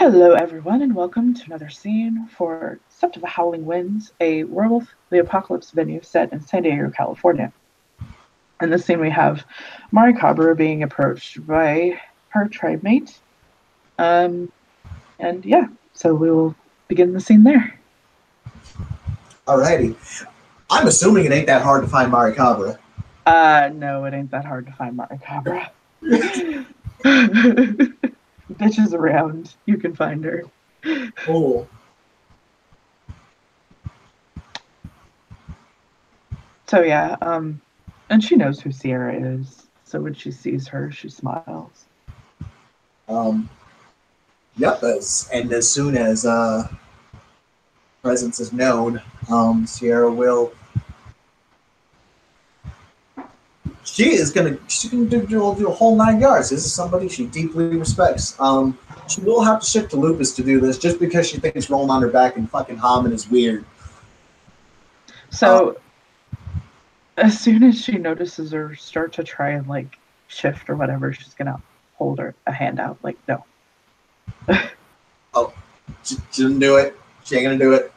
Hello, everyone, and welcome to another scene for Sept of the Howling Winds, a Werewolf the Apocalypse venue set in San Diego, California. In this scene, we have Mari Cabra being approached by her tribe mate. And yeah, so we will begin the scene there. Alrighty. I'm assuming it ain't that hard to find Mari Cabra. No, it ain't that hard to find Mari Cabra. Bitches around, you can find her. Cool. So yeah, and she knows who Sierra is. So when she sees her, she smiles. Yep. And as soon as presence is known, Sierra will. She's gonna do a whole 9 yards. This is somebody she deeply respects. She will have to shift to Lupus to do this, just because she thinks rolling on her back and fucking homming is weird. So as soon as she notices her start to try and like shift or whatever, she's gonna hold her a hand out like no. She didn't do it. She ain't gonna do it.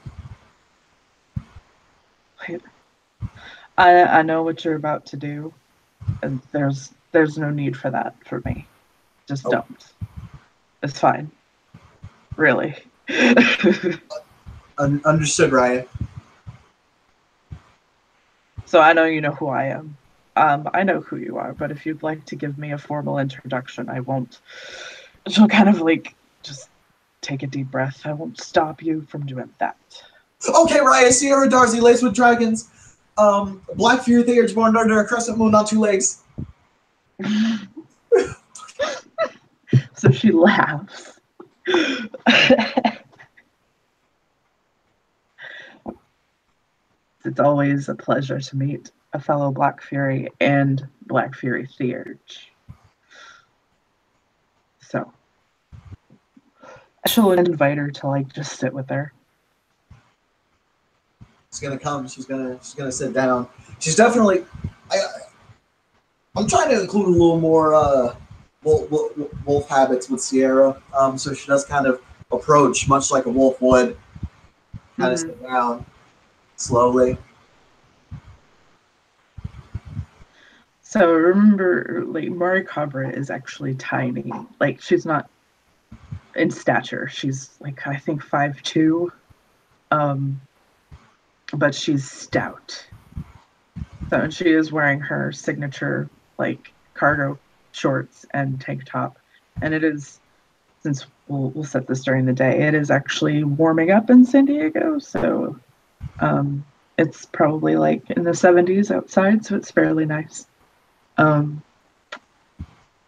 I know what you're about to do, and there's no need for that for me. Just don't. It's fine. Really. Understood, Ryan. So I know you know who I am. I know who you are, but if you'd like to give me a formal introduction, I won't. She'll kind of like just take a deep breath. I won't stop you from doing that. Okay, Ryan. Sierra Darcy, laced with dragons. Black Fury Theurge born under a crescent moon on 2 legs. So she laughs. It's always a pleasure to meet a fellow Black Fury and Black Fury Theurge. So she'll invite her to like just sit with her. She's gonna come. She's gonna sit down. She's definitely. I'm trying to include a little more wolf habits with Sierra. So she does kind of approach much like a wolf would. Kind of sit down slowly. So remember, like Mari Cabra is actually tiny. Like she's not in stature. She's like I think 5'2". But she's stout. So she is wearing her signature like cargo shorts and tank top. And it is, since we'll set this during the day, it is actually warming up in San Diego. So it's probably like in the 70s outside, so it's fairly nice.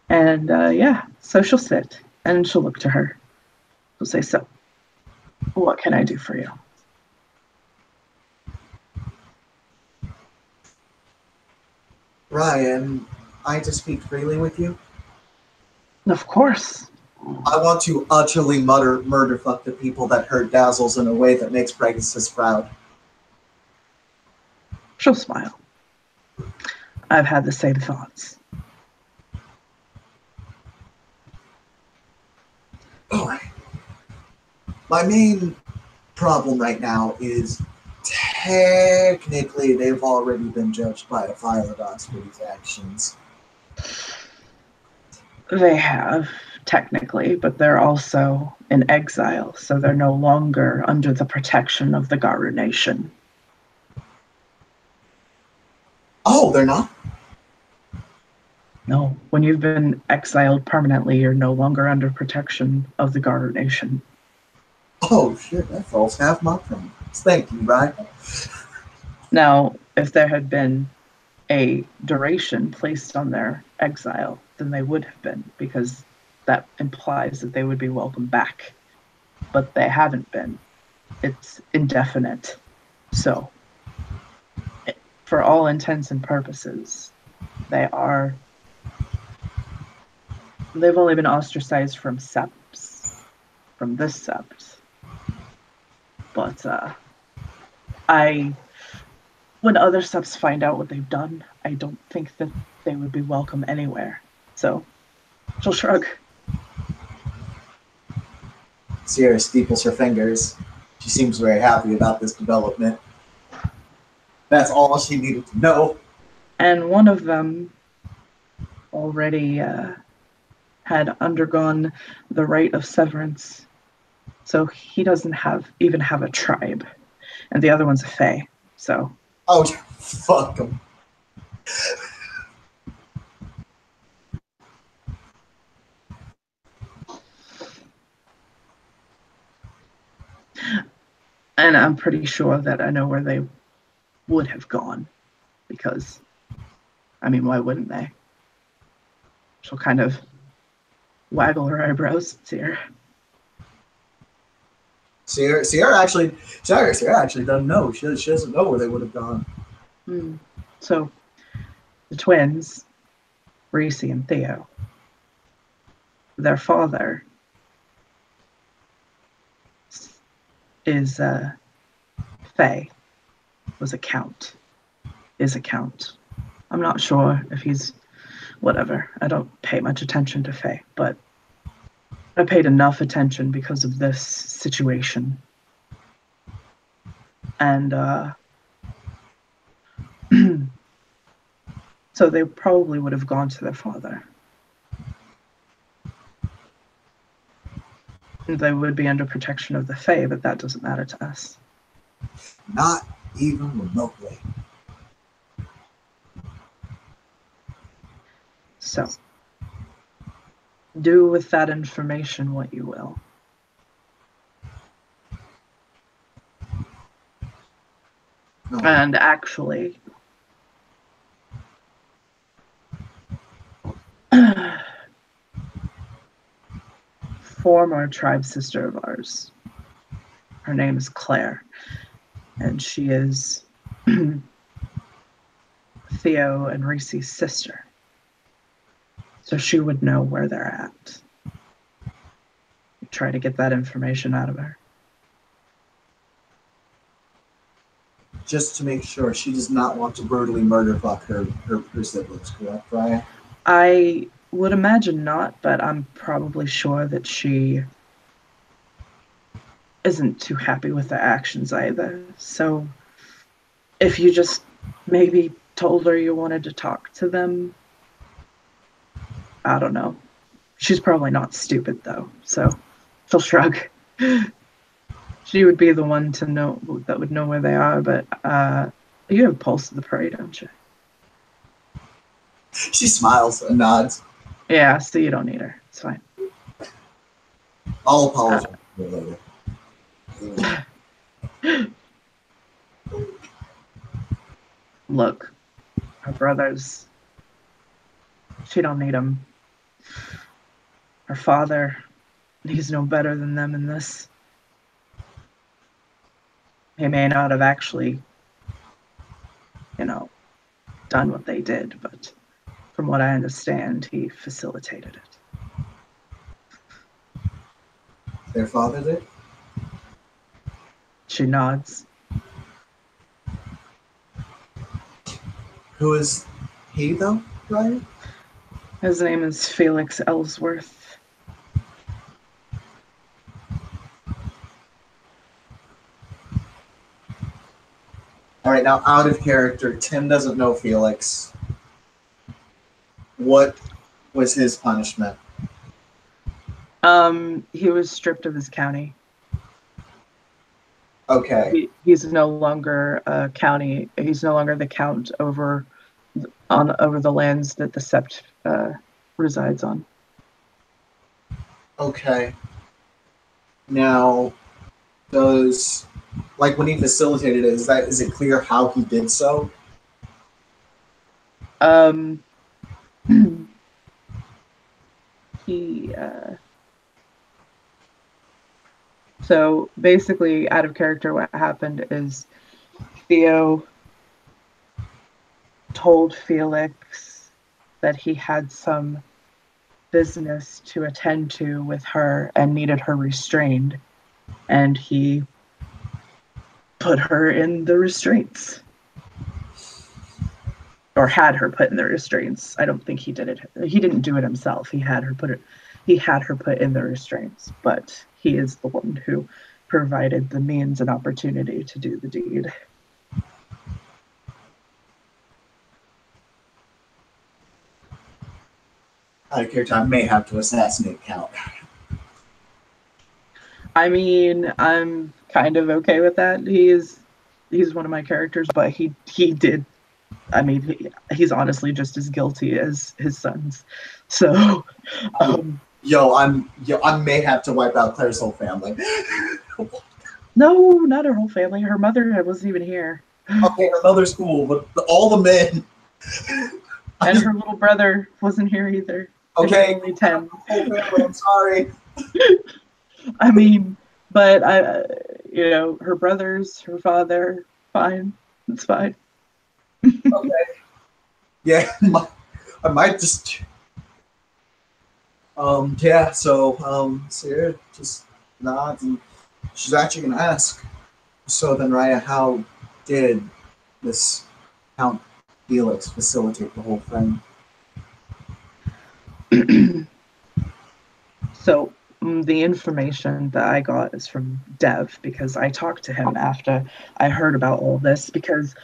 Yeah, so she'll sit and she'll look to her. She'll say, so, what can I do for you? Ryan, I to speak freely with you? Of course. I want to utterly murder fuck the people that hurt Dazzles in a way that makes Pegasus proud. She'll smile. I've had the same thoughts. Oh, my main problem right now is technically they've already been judged by a Philodox for these actions. They have, technically, but they're also in exile, so they're no longer under the protection of the Garu Nation. Oh, they're not? No, when you've been exiled permanently, you're no longer under protection of the Garu Nation. Oh, shit, that falls half my problems. Thank you, Ryan. Now, if there had been a duration placed on their exile, then they would have been, because that implies that they would be welcome back. But they haven't been. It's indefinite. So, for all intents and purposes, they've only been ostracized from septs, from this sept. But when other septs find out what they've done, I don't think that they would be welcome anywhere. So she'll shrug. Sierra steeples her fingers. She seems very happy about this development. That's all she needed to know. And one of them already had undergone the rite of severance, so he doesn't even have a tribe, and the other one's a fae. So, oh, fuck him. And I'm pretty sure that I know where they would have gone, because, I mean, why wouldn't they? She'll kind of waggle her eyebrows at Sierra. Sierra actually doesn't know. She doesn't know where they would have gone. So, the twins, Reese and Theo, their father is Faye, was a count, is a count. I'm not sure if he's whatever. I don't pay much attention to Faye, but I paid enough attention because of this situation. And so they probably would have gone to their father. They would be under protection of the Fae, but that doesn't matter to us. Not even remotely. So, do with that information what you will. No. And actually, former tribe sister of ours, her name is Claire, and she is Theo and Reese's sister. So she would know where they're at. Try to get that information out of her. Just to make sure, she does not want to brutally murder fuck her siblings, correct, Brian? I would imagine not, but I'm probably sure that she isn't too happy with their actions either. So if you just maybe told her you wanted to talk to them, I don't know. She's probably not stupid though, so she'll shrug. She would be the one to know that would know where they are, but you have Pulse of the Prey, don't you? She smiles and nods. Yeah, so you don't need her. It's fine. I'll apologize later. Look, her brothers, she don't need them. Her father, he's no better than them in this. He may not have actually, done what they did, but from what I understand, he facilitated it. Their father did? She nods. Who is he, though, Ryan? His name is Felix Ellsworth. All right, now out of character, Tim doesn't know Felix. What was his punishment? He was stripped of his county. Okay. He's no longer a county. He's no longer the count over the lands that the Sept resides on. Okay. Now, when he facilitated it, is it clear how he did so? So basically, out of character, what happened is Theo told Felix that he had some business to attend to with her and needed her restrained, and he put her in the restraints. Or had her put in the restraints. I don't think he did it. He didn't do it himself. He had her put it. he had her put in the restraints, but he is the one who provided the means and opportunity to do the deed. Out of character, I may have to assassinate Count. I mean, I'm kind of okay with that. He's one of my characters, but he did. I mean, he's honestly just as guilty as his sons. So, I may have to wipe out Claire's whole family. no, not her whole family. Her mother wasn't even here. Okay, her mother's cool, but all the men. And her little brother wasn't here either. Okay, only 10. Whole family, I'm sorry. I mean, but her brothers, her father, fine. It's fine. Okay. Yeah, I might just. Yeah. So, Sarah just nods, and she's actually gonna ask. So then, Raya, how did this Count Felix facilitate the whole thing? So the information that I got is from Dev, because I talked to him after I heard about all this, because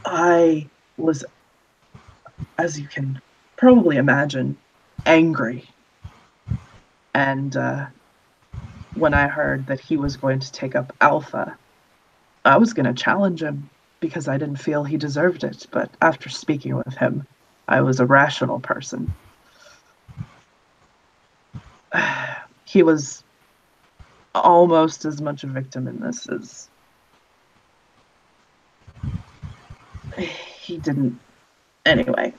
I was, as you can probably imagine, angry. And when I heard that he was going to take up Alpha, I was going to challenge him because I didn't feel he deserved it. But after speaking with him, I was a rational person. He was almost as much a victim in this as he didn't. Anyway,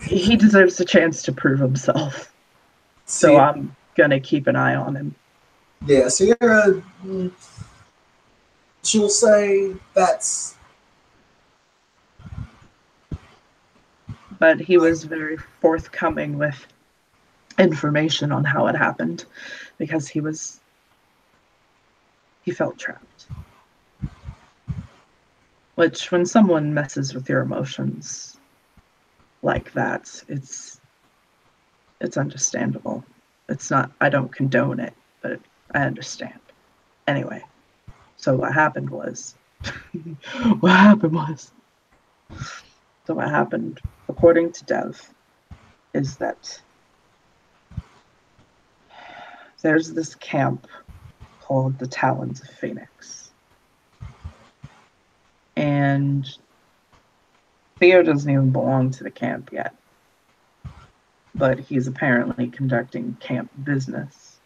he deserves a chance to prove himself. So I'm gonna keep an eye on him. Yeah, Sierra, she'll say that's. But he was very forthcoming with information on how it happened, because he felt trapped. Which, when someone messes with your emotions like that, it's understandable. It's not, I don't condone it, but I understand. Anyway, so what happened was, according to Dev, is that there's this camp called the Talons of Phoenix. And Theo doesn't even belong to the camp yet. But he's apparently conducting camp business,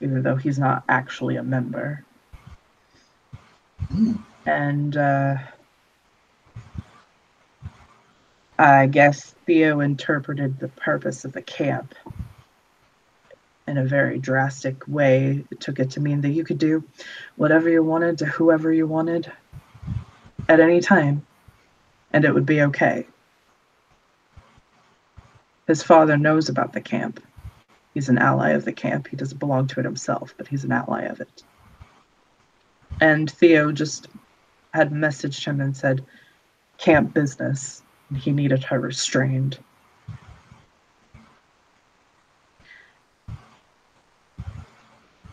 even though he's not actually a member. And I guess Theo interpreted the purpose of the camp in a very drastic way. It took it to mean that you could do whatever you wanted to whoever you wanted at any time, and it would be okay. His father knows about the camp. He's an ally of the camp. He doesn't belong to it himself, but he's an ally of it. And Theo just had messaged him and said, camp business. He needed her restrained.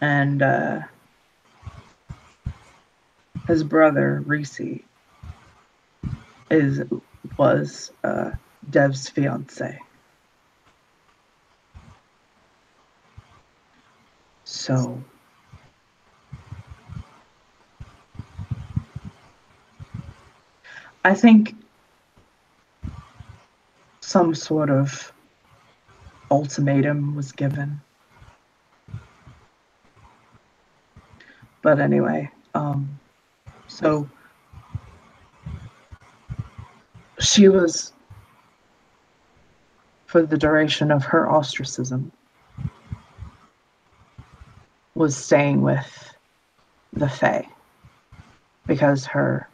And his brother, Reese, was Dev's fiance. So I think some sort of ultimatum was given. But anyway, so she was, for the duration of her ostracism, was staying with the Fae, because her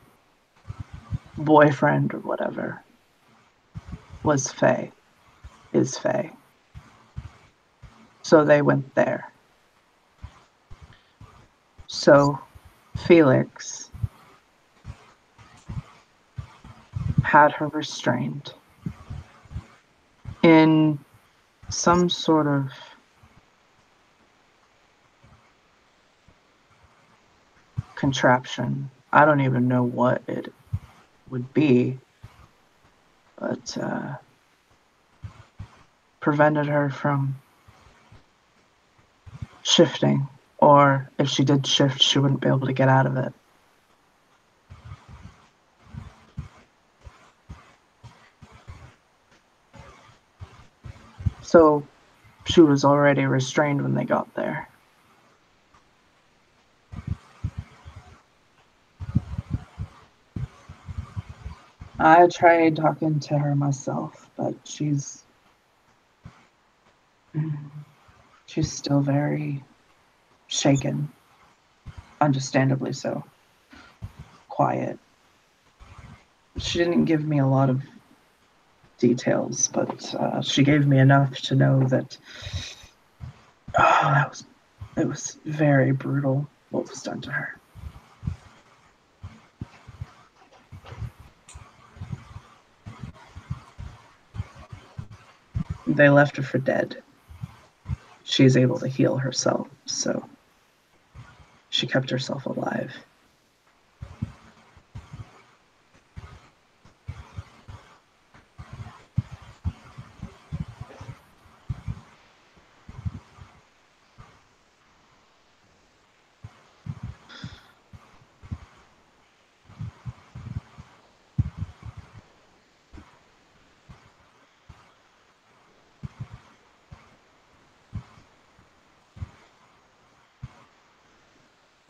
boyfriend or whatever was Fae, is Fae. So they went there. So Felix had her restrained in some sort of contraption. I don't even know what it would be, but prevented her from shifting, or if she did shift, she wouldn't be able to get out of it. So she was already restrained when they got there. I tried talking to her myself, but she's still very shaken, understandably so. Quiet. She didn't give me a lot of details, but she gave me enough to know that it was very brutal what was done to her. They left her for dead. She is able to heal herself, so she kept herself alive.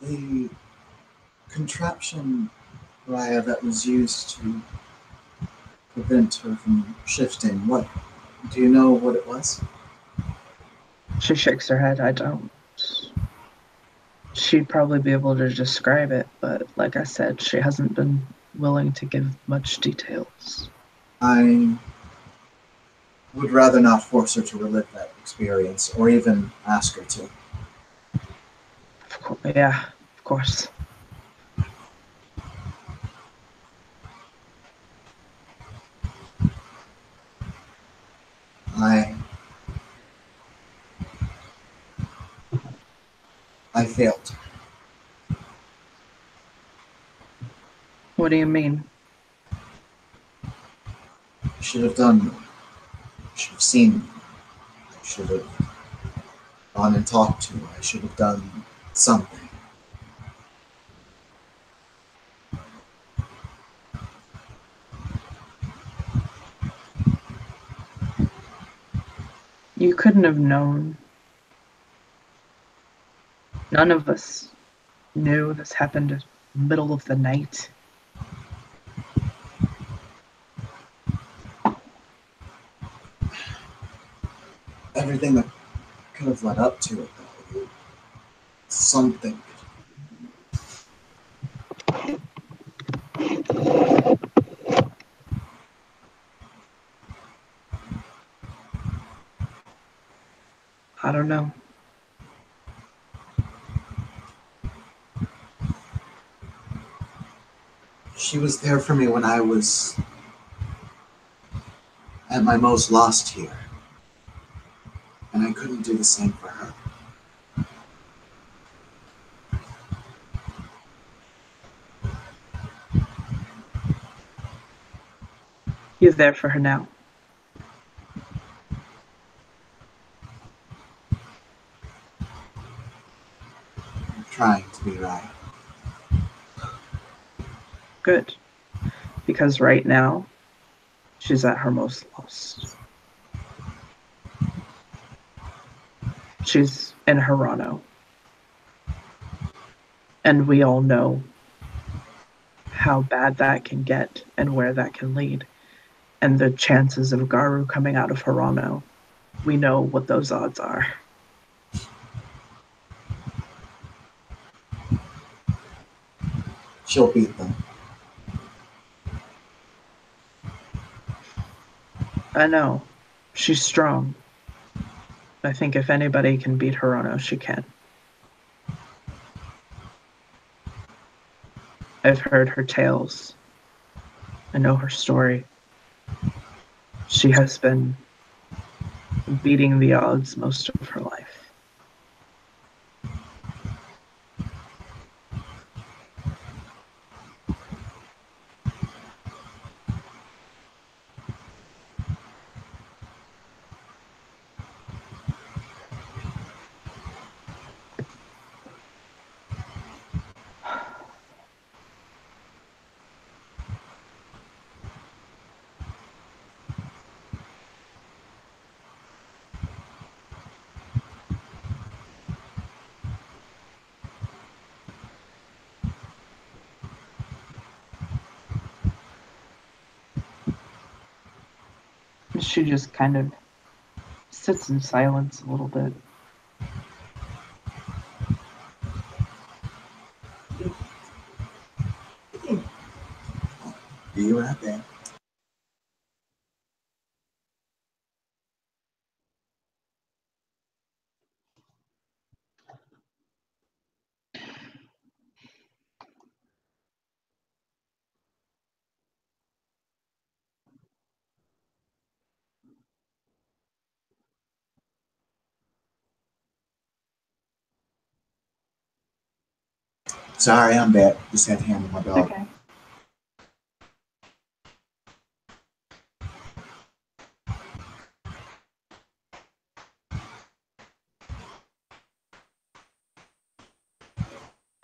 The contraption, Raya, that was used to prevent her from shifting, what do you know what it was? She shakes her head. I don't. She'd probably be able to describe it, but like I said, she hasn't been willing to give much details. I would rather not force her to relive that experience, or even ask her to. Yeah, of course. I failed. What do you mean? I should have done more. I should have seen more. I should have gone and talked to her. I should have done something. You couldn't have known. None of us knew this happened in the middle of the night. Everything that could have led up to it, though. Something. I don't know. She was there for me when I was at my most lost here. And I couldn't do the same for her. You're there for her now. I'm trying to be right. Good. Because right now, she's at her most lost. She's in Harano. And we all know how bad that can get and where that can lead. And the chances of Garu coming out of Harano, we know what those odds are. She'll beat them. I know. She's strong. I think if anybody can beat Harano, she can. I've heard her tales. I know her story. She has been beating the odds most of her life. She just kind of sits in silence a little bit. Be right there. Sorry, I'm back. Just had to handle my dog. Okay.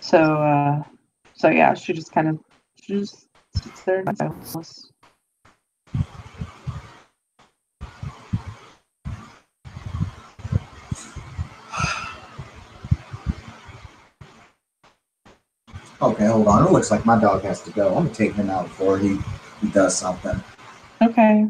So yeah, she just sits there in silence. Okay, hold on. It looks like my dog has to go. I'm gonna take him out before he does something. Okay.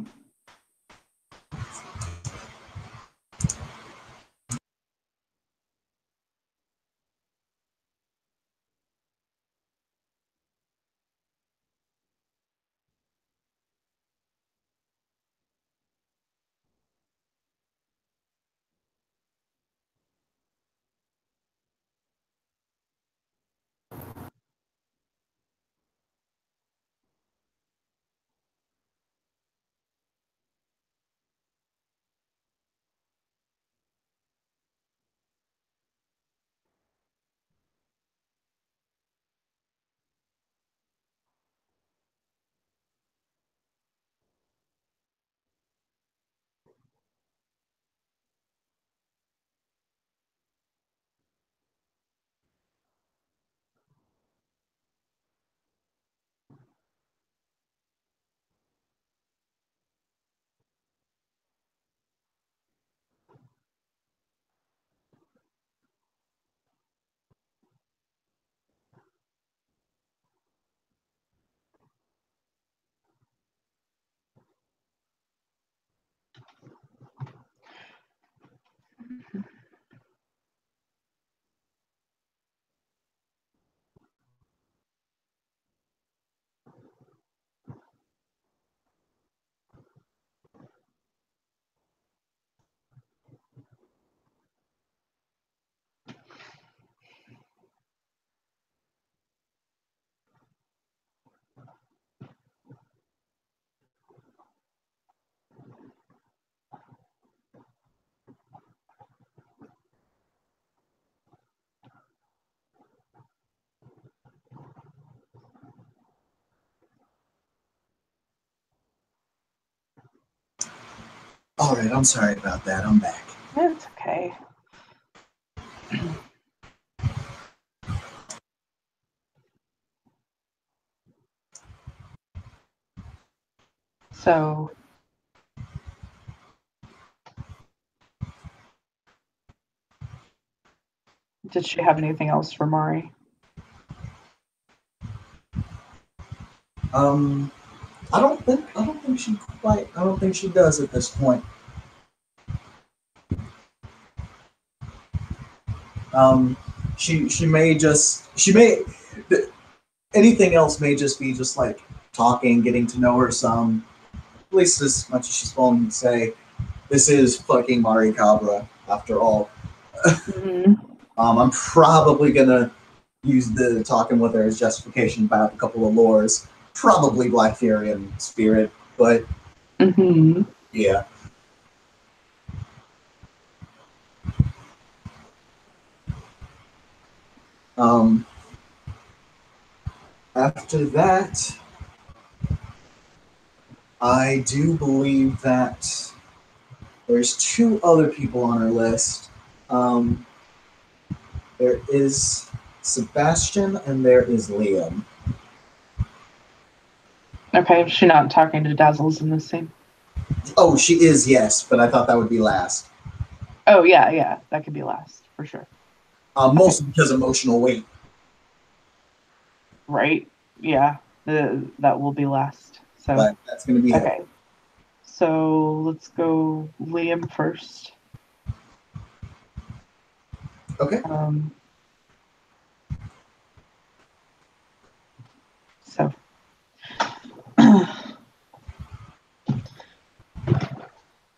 All right, I'm sorry about that. I'm back. It's okay. So, did she have anything else for Mari? I don't think she does at this point. She may anything else may just be just like talking, getting to know her some, at least as much as she's willing to say. This is fucking Mari Cabra, after all. Mm-hmm. I'm probably gonna use the talking with her as justification about a couple of lores, probably Black Fury and Spirit, but Mm-hmm. yeah. Um, after that, I do believe that there's two other people on our list. Um, there is Sebastian and there is Liam. Okay, is she not talking to Dazzles in the same? Oh, she is, yes, but I thought that would be last. Oh, yeah, that could be last, for sure. Mostly because emotional weight. Right? Yeah, that will be last. So, But that's going to be okay. So let's go Liam first. Okay. So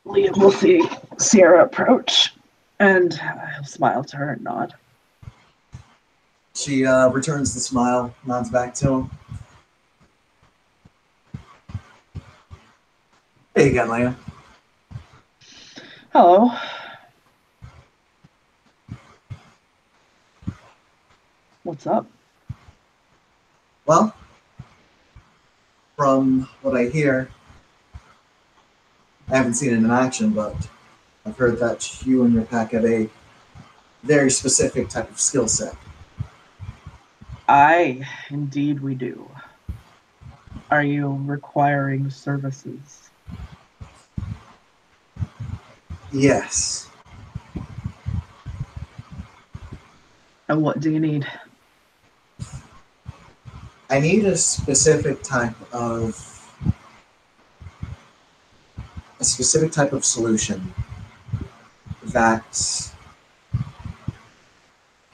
Liam will see Sierra approach, and he'll smile to her and nod. She returns the smile, nods back to him. Hey again, Liam. Hello. What's up? Well, from what I hear, I haven't seen it in action, but I've heard that you and your pack have a very specific type of skill set. Aye, indeed we do. Are you requiring services? Yes. And what do you need? I need a specific type of solution that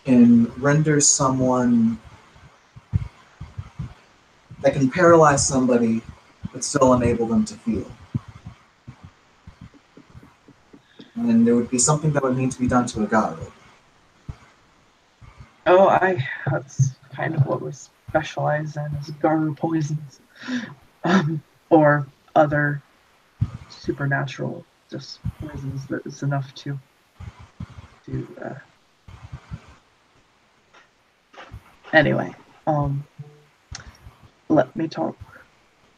can render someone that can paralyze somebody but still enable them to feel. And there would be something that would need to be done to a Garou. Oh, that's kind of what we specialize in, is Garou poisons. Or other supernatural just poisons that is enough to anyway, let me talk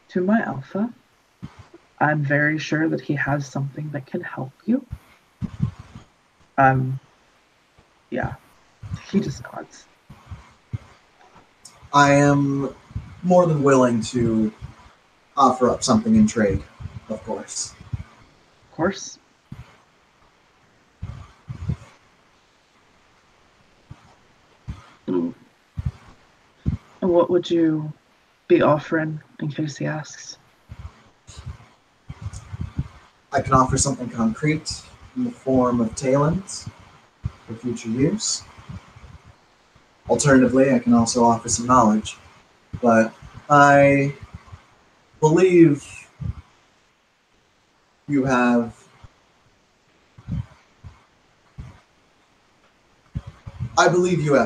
to my alpha. I'm very sure that he has something that can help you. Yeah, he just nods. I am more than willing to offer up something in trade, of course. Of course. And what would you be offering in case he asks? I can offer something concrete in the form of talons for future use. Alternatively, I can also offer some knowledge. But I believe you have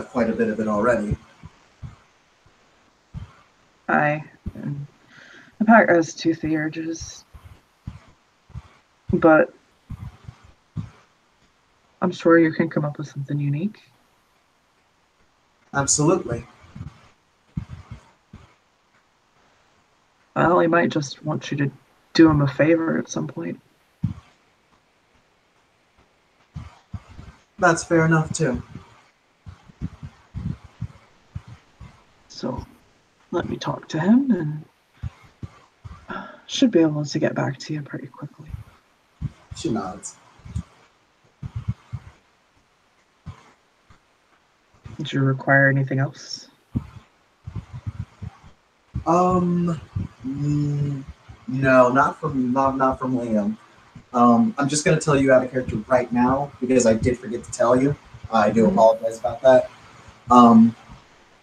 quite a bit of it already. The pack has two theurges, but I'm sure you can come up with something unique. Absolutely. Well, he might just want you to do him a favor at some point. That's fair enough, too. So, let me talk to him, and should be able to get back to you pretty quickly. She nods. Did you require anything else? No, not from Liam. I'm just gonna tell you out of character right now because I did forget to tell you. I do apologize about that.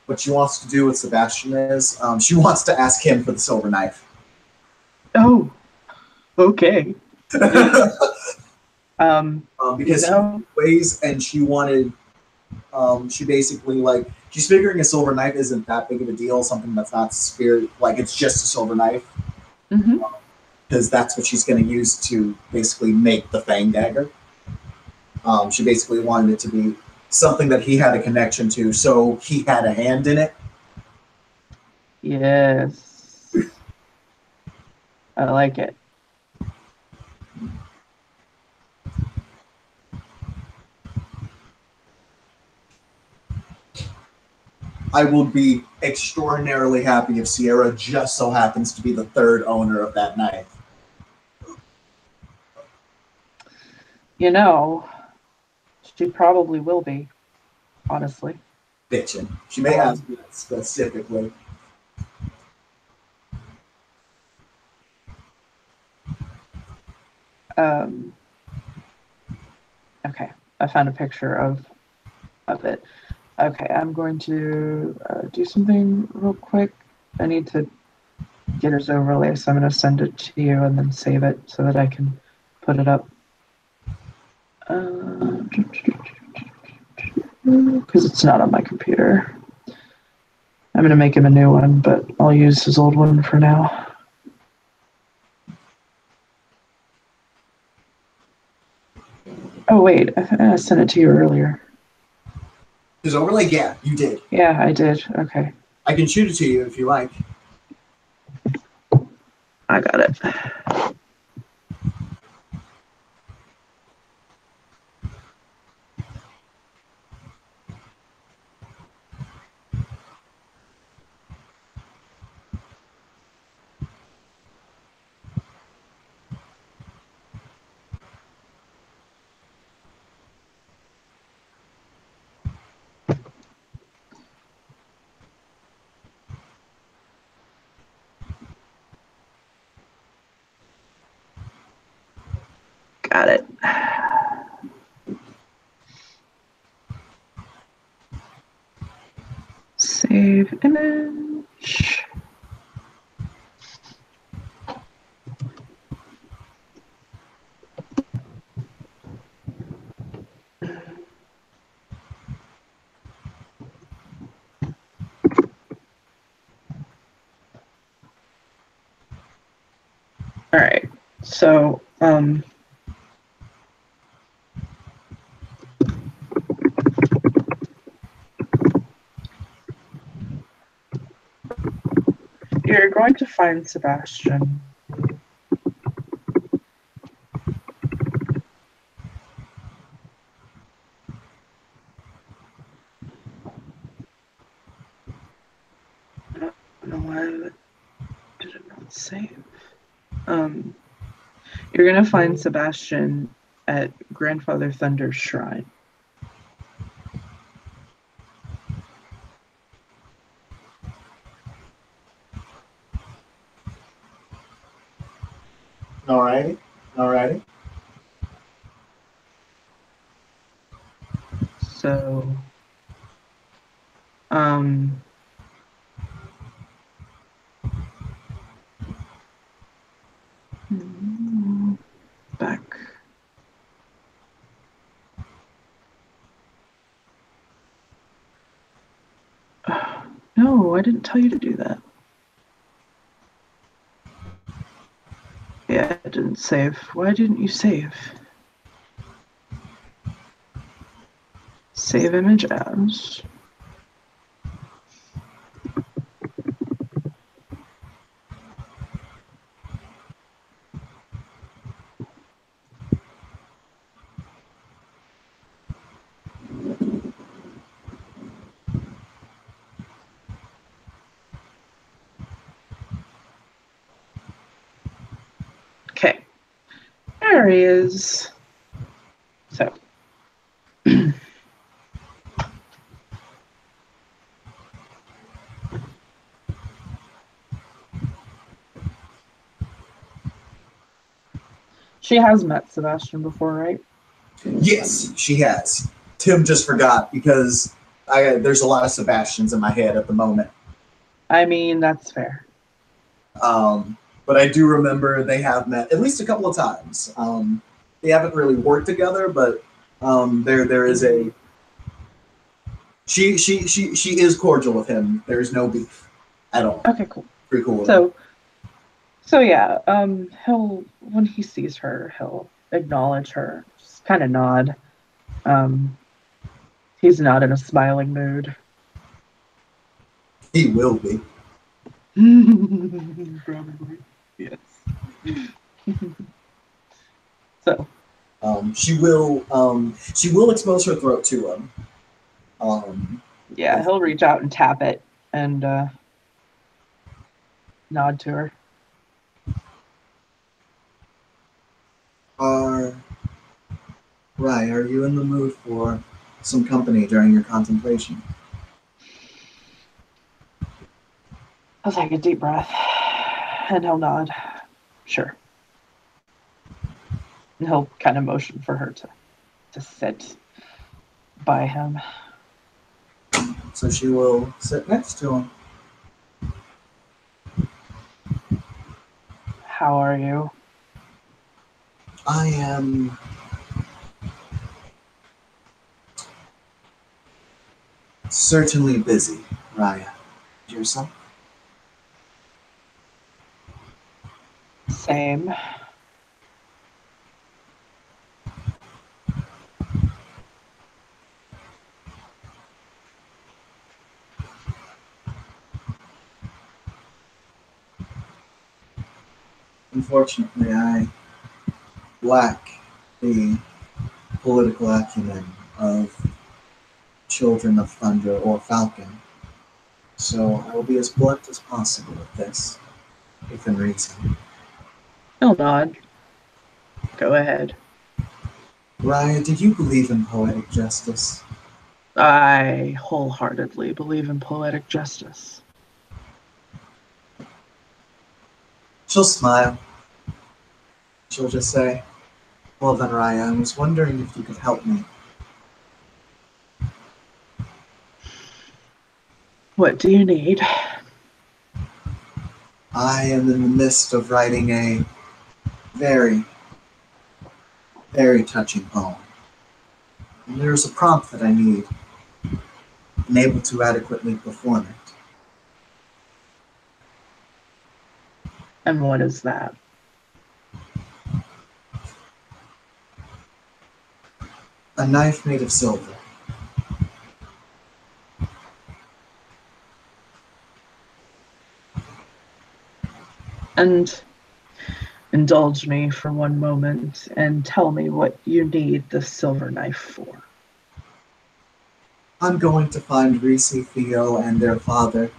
What she wants to do with Sebastian is she wants to ask him for the silver knife. Oh, okay. Because he weighs, and she wanted. She basically she's figuring a silver knife isn't that big of a deal. Something that's not spirit, it's just a silver knife. Because that's what she's going to use to basically make the Fang Dagger. She basically wanted it to be something that he had a connection to, so he had a hand in it. Yes. I like it. I would be extraordinarily happy if Sierra just so happens to be the third owner of that knife. You know, she probably will be, honestly. Bitchin'. She may ask me that specifically. Okay, I found a picture of it. Okay, I'm going to do something real quick. I need to get his overlay, so I'm going to send it to you and then save it so that I can put it up. Because it's not on my computer. I'm going to make him a new one, but I'll use his old one for now. Oh, wait, I sent it to you earlier. His overlay? Yeah, you did. Yeah, I did. Okay. I can shoot it to you if you like. I got it. Got it. Save image. All right. So, you're going to find Sebastian. I don't know why did it not save. You're going to find Sebastian at Grandfather Thunder's shrine. Alrighty. Alrighty. So, back. No, I didn't tell you to do that. Yeah, it didn't save. Why didn't you save? Save image as. Okay, there he is. So, she has met Sebastian before, right? Yes, she has. Tim just forgot because there's a lot of Sebastians in my head at the moment. I mean, that's fair. But I do remember they have met at least a couple of times. They haven't really worked together, but there is a she is cordial with him. There's no beef at all. Okay, cool. Pretty cool. So yeah, he'll when he sees her, he'll acknowledge her, just kind of nod. He's not in a smiling mood. He will be. Probably. Yes. So. She will expose her throat to him. Yeah, he'll reach out and tap it and nod to her. Right, are you in the mood for some company during your contemplation? I'll take a deep breath and he'll nod. Sure. And he'll kind of motion for her to sit by him. So she will sit next to him. How are you? I am certainly busy, Raya. Yourself? Same. Unfortunately, I lack the political acumen of Children of Thunder or Falcon. So I will be as blunt as possible with this, within reason. He'll nod. Go ahead. Raya, do you believe in poetic justice? I wholeheartedly believe in poetic justice. She'll smile. She'll just say, well then, Raya, I was wondering if you could help me. What do you need? I am in the midst of writing a very, very touching poem. And there's a prompt that I need, and able to adequately perform it. And what is that? A knife made of silver. And indulge me for one moment and tell me what you need the silver knife for. I'm going to find Reese, Theo, and their father,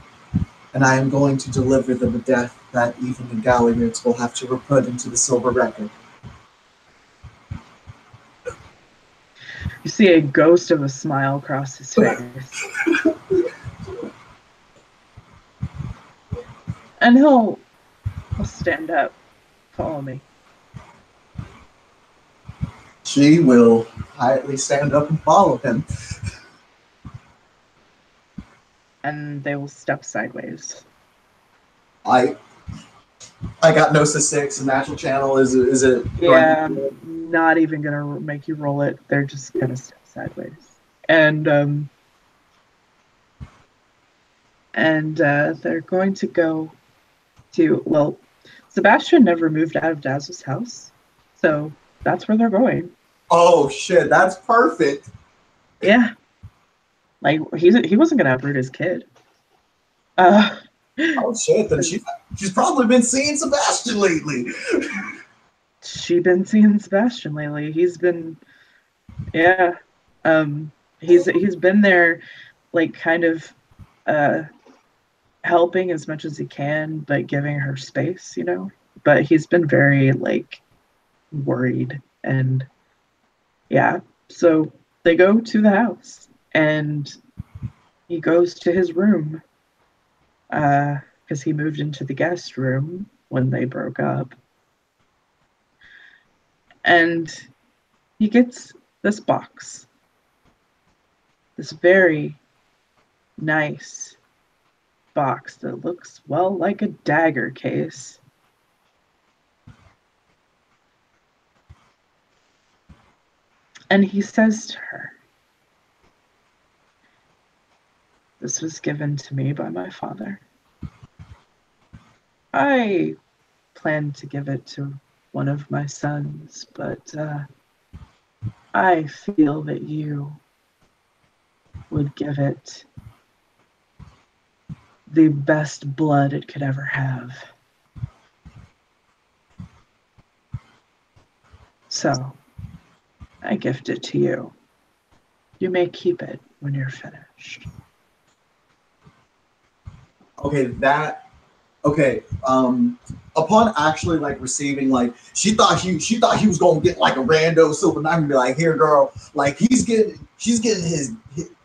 and I am going to deliver them a death that even the Galliards will have to put into the silver record. You see a ghost of a smile cross his face. And he'll stand up. Follow me. She will quietly stand up and follow him. And they will step sideways. I got Gnosis 6, a natural channel. Is it? Yeah, I'm not even going to make you roll it. They're just going to step sideways. And they're going to go to, well, Sebastian never moved out of Dazzle's house. So that's where they're going. Oh, shit. That's perfect. Yeah. Like, he wasn't going to uproot his kid. Oh, shit. Then she's probably been seeing Sebastian lately. She's been seeing Sebastian lately. He's been, yeah. He's been there, like, kind of helping as much as he can, but giving her space, you know. But he's been very, like, worried. And yeah, so they go to the house and he goes to his room because he moved into the guest room when they broke up. And he gets this box, this very nice box that looks, well, like a dagger case. And he says to her, "This was given to me by my father. I planned to give it to one of my sons, but I feel that you would give it the best blood it could ever have. So, I gift it to you. You may keep it when you're finished. Okay, upon actually like receiving, like she thought he was gonna get like a rando silver knife and be like, here girl, like she's getting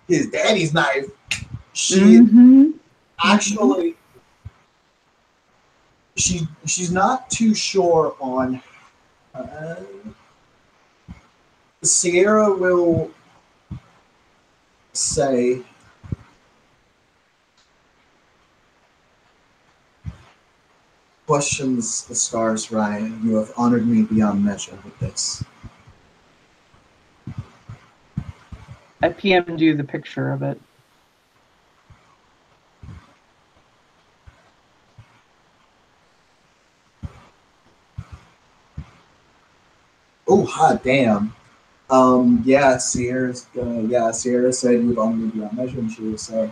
his daddy's knife. She actually she's not too sure on Sierra will say questions the stars, Ryan. You have honored me beyond measure with this. I PM'd you the picture of it. Oh, hot damn. Yeah, Sierra said you've honored me beyond measure, and she will say,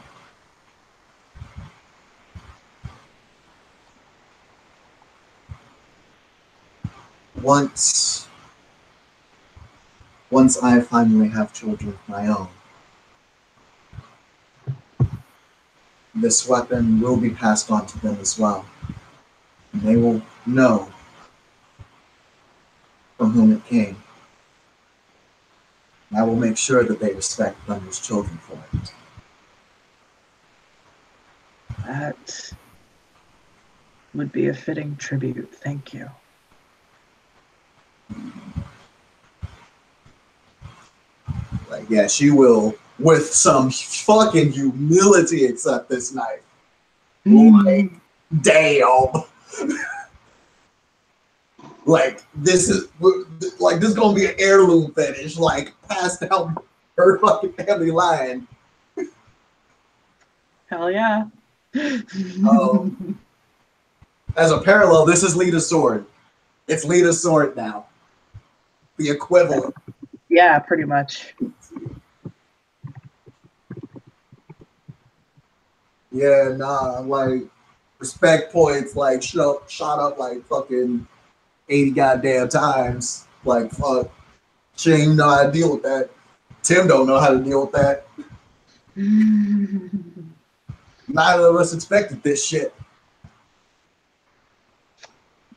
Once I finally have children of my own, this weapon will be passed on to them as well. And they will know from whom it came. And I will make sure that they respect Thunder's children for it. That would be a fitting tribute. Thank you. Like, yeah, she will, with some fucking humility, accept this knife. Like, damn. Like, this is gonna be an heirloom fetish, like, passed down her fucking family line. Hell yeah. As a parallel, this is Lita's sword. It's Lita's sword now. The equivalent. Yeah, pretty much. Yeah, nah, like, respect points, like, shot up like fucking 80 goddamn times. Like, fuck. She ain't know how to deal with that. Tim don't know how to deal with that. Neither of us expected this shit.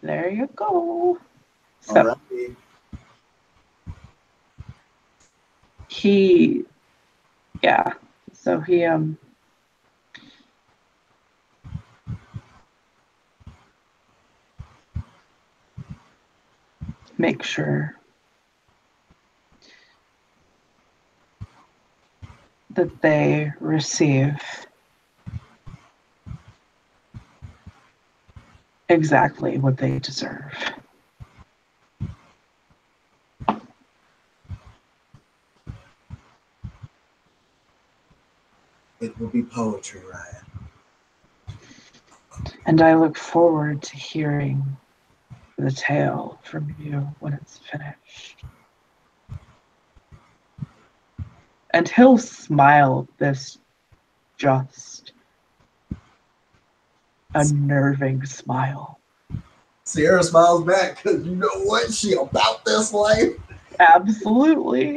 There you go. So, Alrighty. he make sure that they receive exactly what they deserve. It will be poetry, Ryan. And I look forward to hearing the tale from you when it's finished. And he'll smile this just unnerving smile. Sierra smiles back because you know what? She about this life. Absolutely.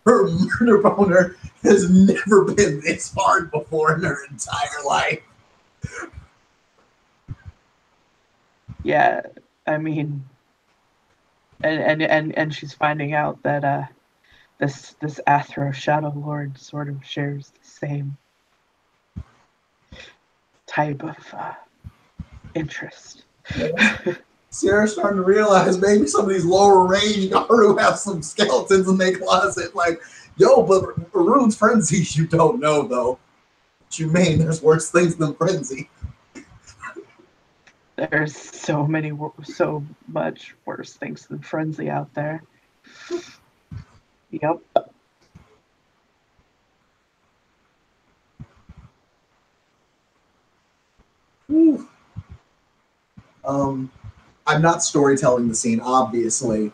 Her murder boner has never been this hard before in her entire life. Yeah, I mean, and she's finding out that this Athro Shadow Lord sort of shares the same type of interest. Sierra's starting to realize maybe some of these lower range Garu have some skeletons in their closet. Like, yo, but Rune's frenzy, you don't know though. What you mean? There's worse things than frenzy. There's so much worse things than frenzy out there. Yep. Ooh. I'm not storytelling the scene, obviously.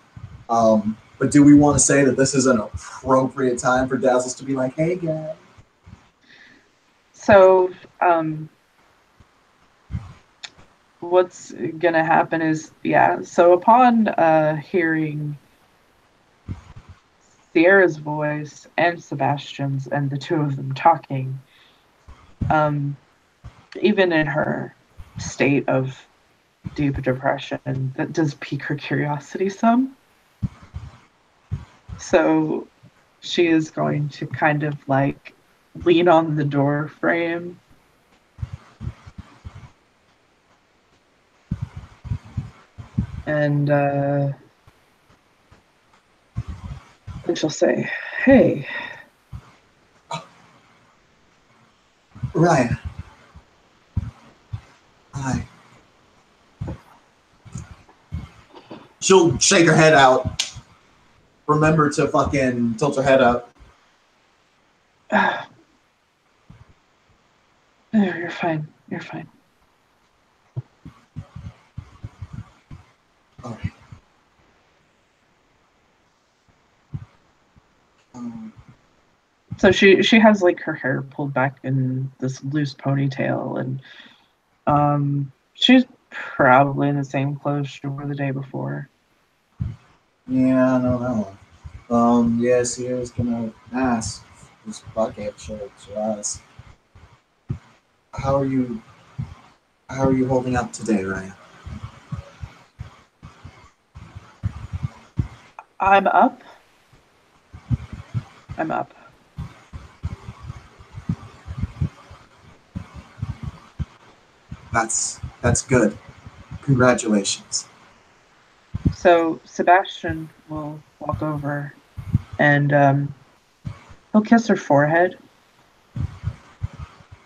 But do we want to say that this is an appropriate time for Dazzles to be like, hey, guys? So, what's gonna happen is, yeah, so upon hearing Sierra's voice and Sebastian's and the two of them talking, um, even in her state of deep depression, that does pique her curiosity some. So she is going to kind of like lean on the door frame and she'll say, "Hey, Ryan. Hi. She'll shake her head out. Remember to fucking tilt her head up. you're fine. You're fine." All right. So she has like her hair pulled back in this loose ponytail, and she's probably in the same clothes she wore the day before. Yeah, I know that one. Yeah, Sierra's gonna ask this bucket shirt to us. How are you? How are you holding up today, Ryan? I'm up. I'm up. That's good. Congratulations. So Sebastian will walk over and he'll kiss her forehead,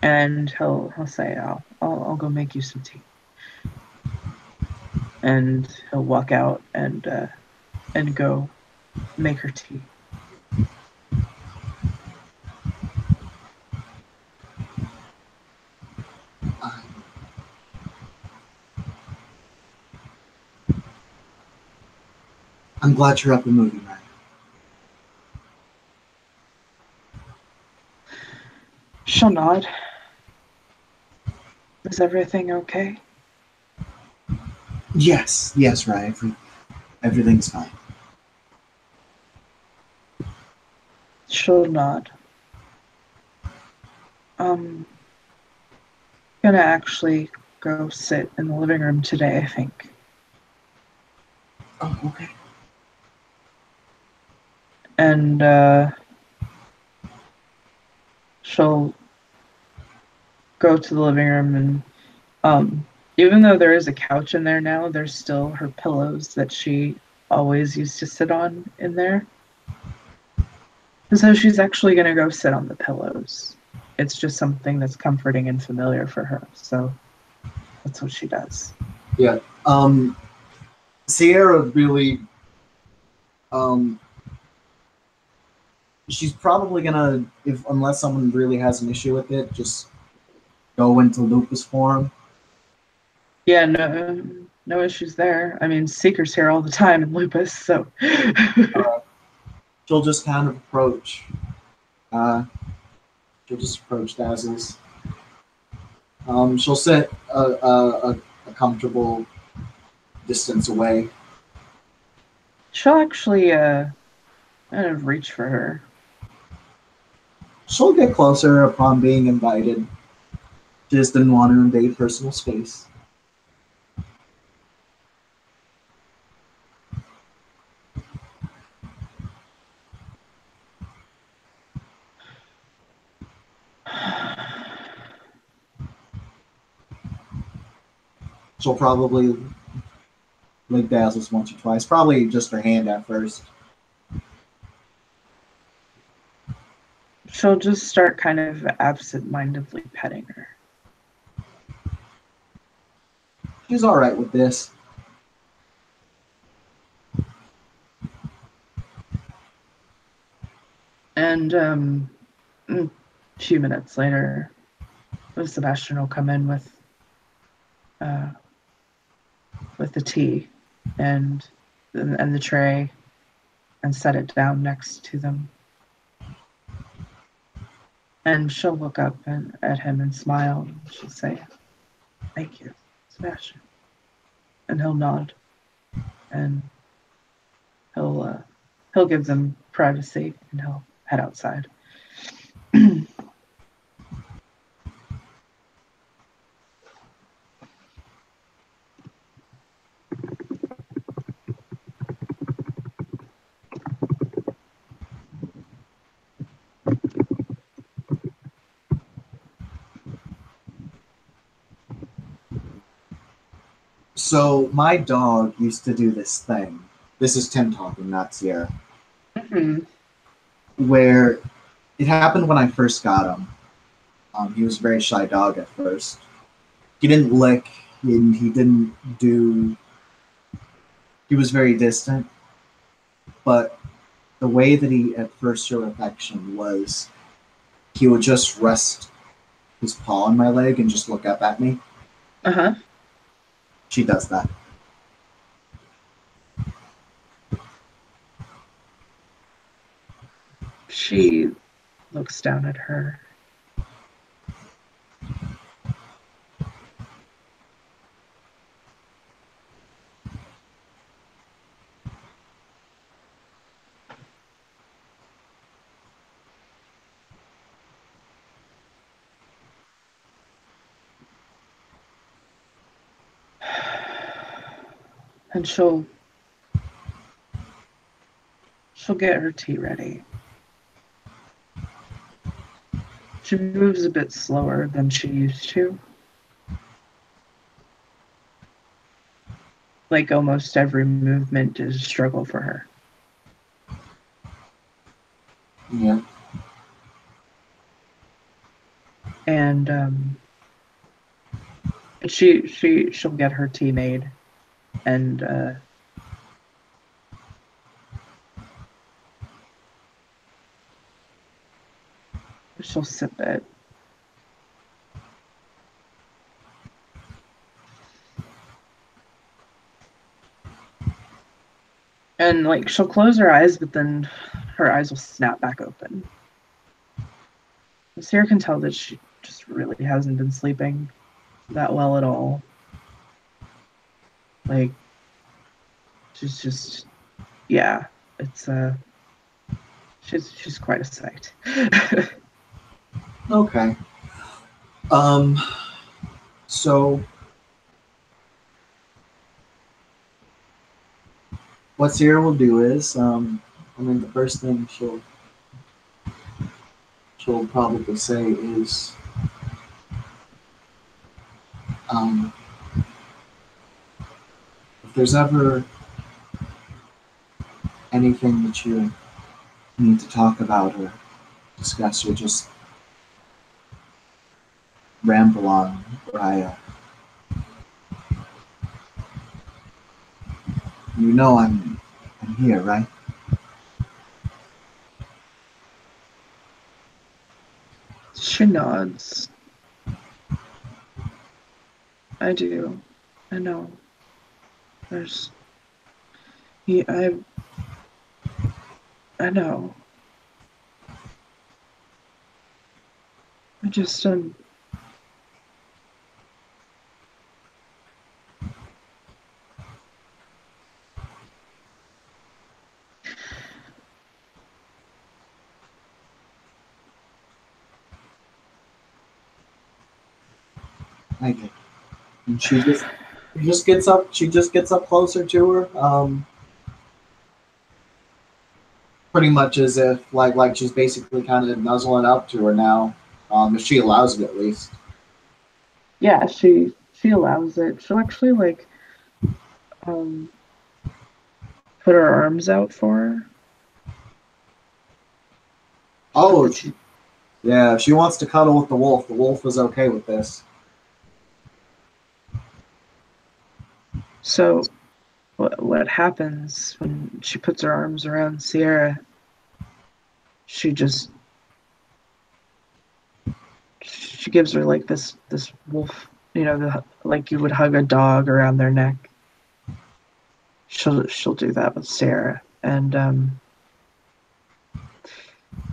and he'll say, I'll go make you some tea." And he'll walk out and go make her tea. I'm glad you're up and moving, Ryan. She'll nod. Is everything okay? Yes, Ryan. Everything's fine. She'll nod. Gonna actually go sit in the living room today, I think. Oh, okay. And she'll go to the living room, and even though there is a couch in there now, there's still her pillows that she always used to sit on in there. And so she's actually going to go sit on the pillows. It's just something that's comforting and familiar for her. So that's what she does. Yeah. Sierra really, she's probably gonna, if unless someone really has an issue with it, just go into lupus form. Yeah, no issues there. I mean, Seeker's here all the time in lupus, so. She'll just kind of approach. She'll just approach Dazzles. She'll sit a comfortable distance away. She'll actually kind of reach for her. She'll get closer upon being invited. She just didn't want to invade personal space. She'll probably lick Dazzles once or twice. Probably just her hand at first. She'll just start kind of absent-mindedly petting her. She's all right with this. And a few minutes later, Sebastian will come in with the tea and the tray and set it down next to them. And she'll look up at him and smile. And she'll say, "Thank you, Sebastian." And he'll nod, and he'll give them privacy, and he'll head outside. So my dog used to do this thing. This is Tim talking, not Sierra. Mm-hmm. Where it happened when I first got him. He was a very shy dog at first. He didn't lick, and he didn't do. He was very distant. But the way that he at first showed affection was he would just rest his paw on my leg and just look up at me. Uh-huh. She does that. She looks down at her. And she'll get her tea ready. She moves a bit slower than she used to. Like almost every movement is a struggle for her. Yeah. And she'll get her tea made, and she'll sip it. And like she'll close her eyes, but then her eyes will snap back open. Sarah can tell that she just really hasn't been sleeping that well at all. Like she's just, yeah, it's she's quite a sight. Okay. So what Sierra will do is, the first thing she'll probably say is, if there's ever anything that you need to talk about or discuss or just ramble on, Raya, you know I'm here, right? She nods. I do. I know. There's. Yeah, I know. I just I get it. And she just gets up. She just gets up closer to her. Pretty much as if like she's basically kind of nuzzling up to her now. If she allows it, at least. yeah, she allows it. She'll actually like um put her arms out for her. Oh, yeah. If she wants to cuddle with the wolf is okay with this. So what happens when she puts her arms around Sierra? She gives her like this wolf, like you would hug a dog around their neck. She'll do that with Sarah, and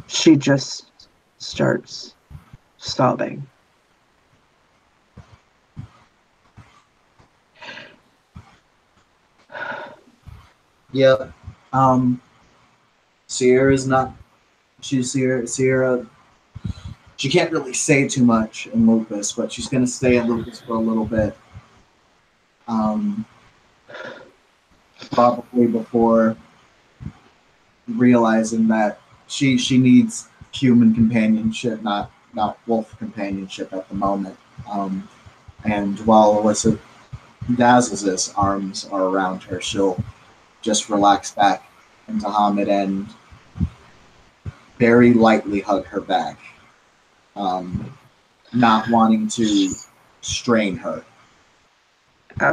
she just starts sobbing. Yep. Sierra's not. Sierra. She can't really say too much in Lupus, but she's going to stay at Lupus for a little bit. Probably before realizing that she needs human companionship, not wolf companionship at the moment. And while Alyssa Dazzles' arms are around her, she'll just relax back into Hamid and very lightly hug her back, not wanting to strain her.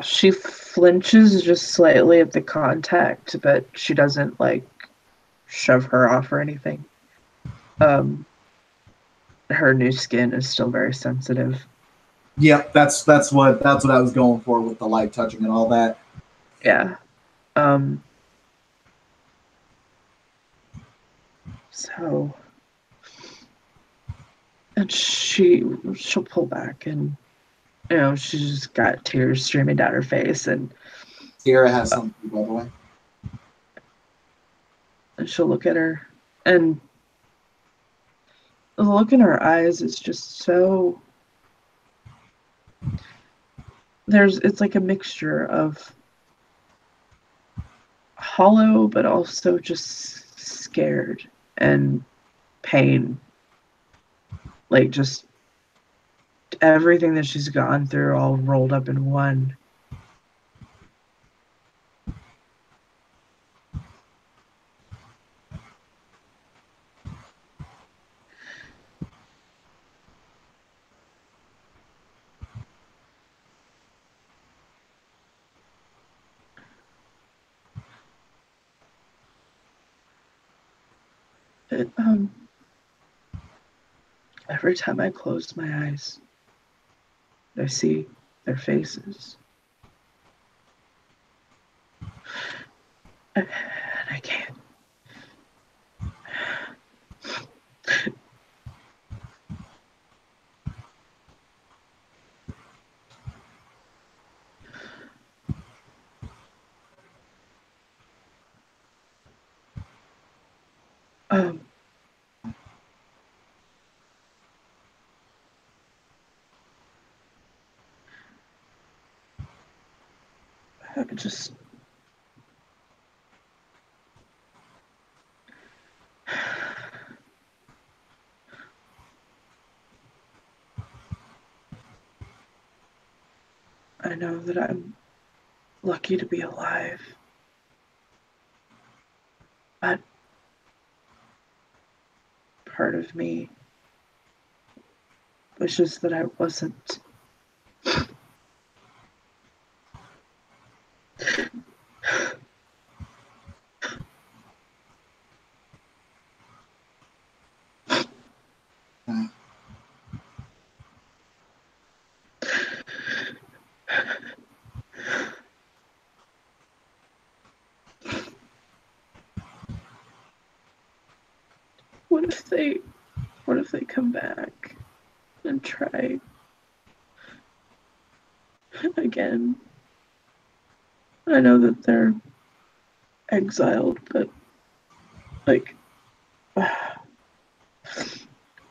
She flinches just slightly at the contact, but she doesn't like shove her off or anything. Her new skin is still very sensitive. Yep, that's what I was going for with the light touching and all that. Yeah. So, and she'll pull back, and she's just got tears streaming down her face, and Sierra has something, by the way. And she'll look at her, and the look in her eyes is just so. It's like a mixture of hollow, but also just scared and pain. Like just everything that she's gone through all rolled up in one. It, every time I close my eyes, I see their faces. And I can't. I just. I know that I'm lucky to be alive. But part of me wishes that I wasn't. What if they come back and try again? I know that they're exiled, but like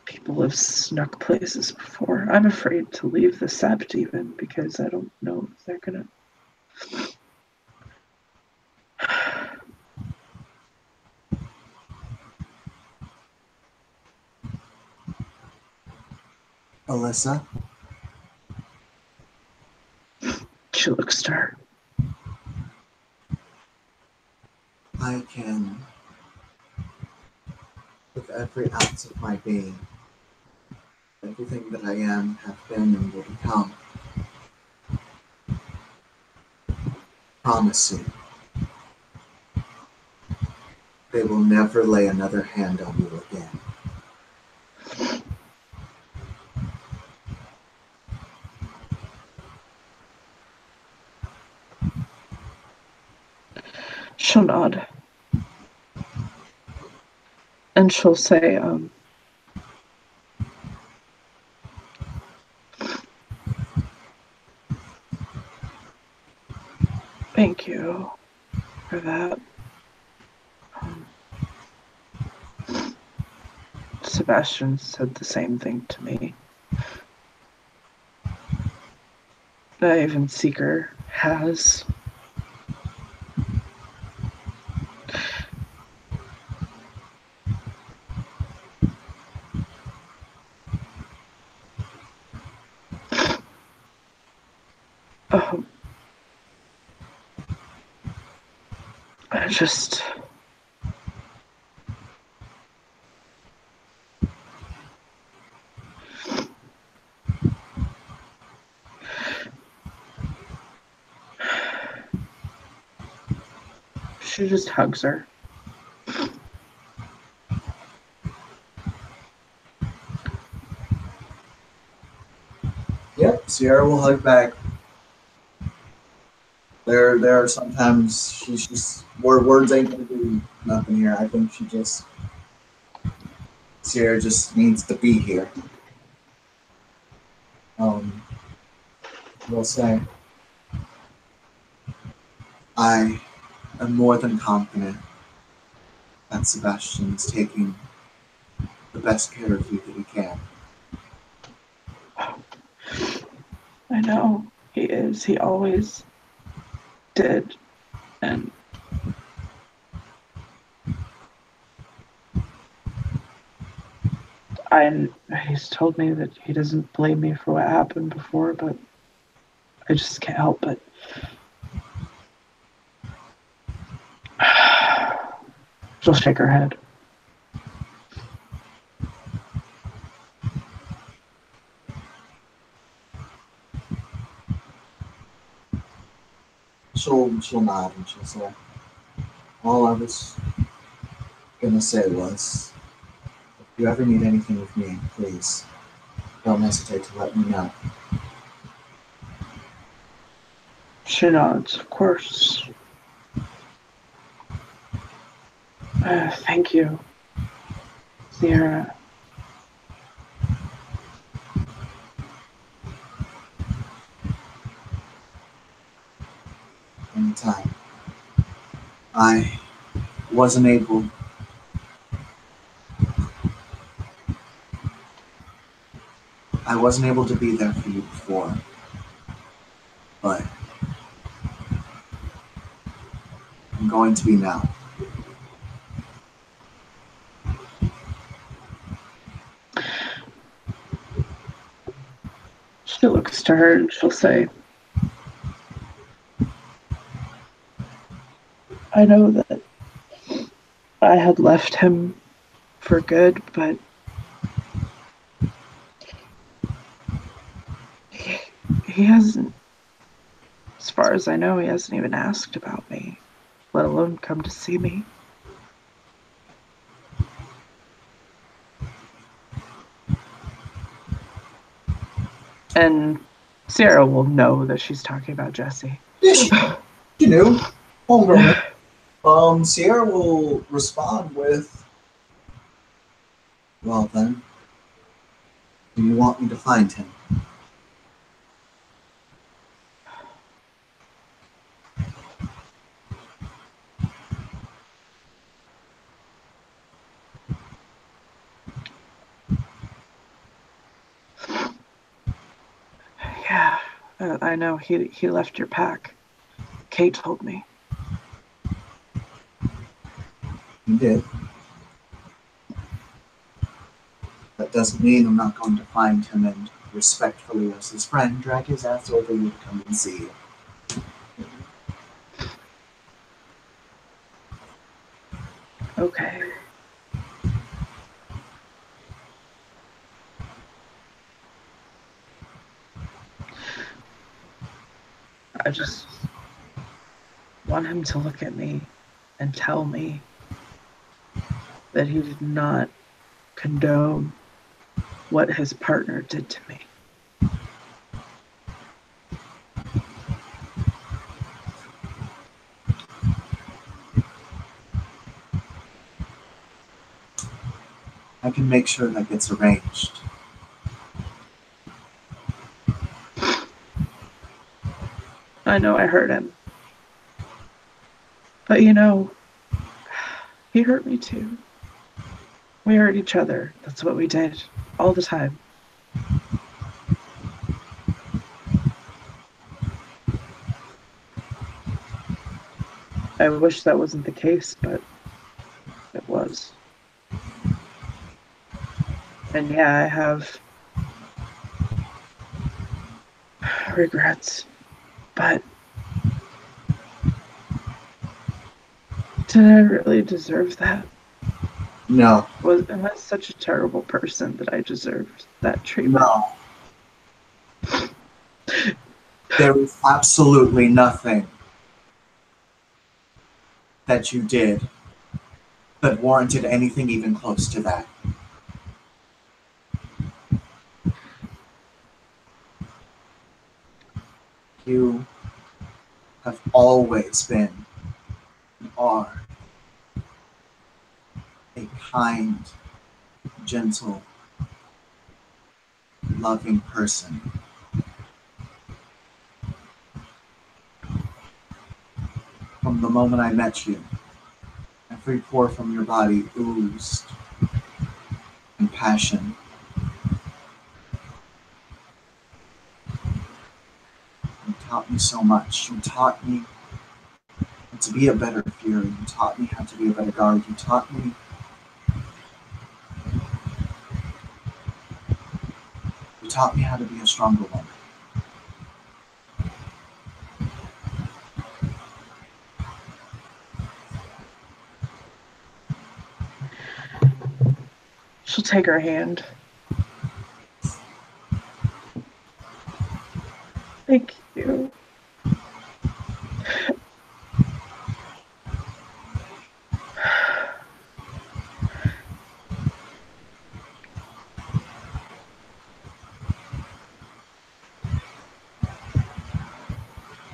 people have snuck places before. I'm afraid to leave the Sept even because I don't know if they're gonna. Alyssa? She looks to her. I can, with every ounce of my being, everything that I am, have been, and will become, promise you, they will never lay another hand on you again. She'll nod. And she'll say, Thank you for that. Sebastian said the same thing to me. Even Seeker has. I just... She just hugs her. Yep, Sierra will hug back. There are sometimes she's just words ain't gonna do nothing here. I think Sierra just needs to be here. We'll say I am more than confident that Sebastian is taking the best care of you that he can. I know he is. He always did. And he's told me that he doesn't blame me for what happened before, but I just can't help it. She'll shake her head. She'll nod and she'll say, all I was gonna say was, if you ever need anything with me, please don't hesitate to let me know. She nods, of course. Thank you, Sierra. Anytime. I wasn't able to be there for you before, but I'm going to be now. She looks to her and she'll say, I know that I had left him for good, but he hasn't, as far as I know, he hasn't even asked about me, let alone come to see me. And Sierra will know that she's talking about Jesse. You knew. Homegrown. Sierra will respond with, well then, do you want me to find him? Yeah, I know. He left your pack. Kate told me. He did. That doesn't mean I'm not going to find him and respectfully, as his friend, drag his ass over you to come and see you. Okay. I just want him to look at me and tell me that he did not condone what his partner did to me. I can make sure that gets arranged. I know I hurt him. But he hurt me too. We hurt each other. That's what we did all the time. I wish that wasn't the case, but it was. And yeah, I have regrets, but did I really deserve that? No. Am I such a terrible person that I deserved that treatment? No. There is absolutely nothing that you did that warranted anything even close to that. You have always been, and are, a kind, gentle, loving person. From the moment I met you, every pore from your body oozed compassion. You taught me so much. You taught me to be a better Fury. You taught me how to be a better guard. You taught me how to be a stronger woman. She'll take her hand. Thank you.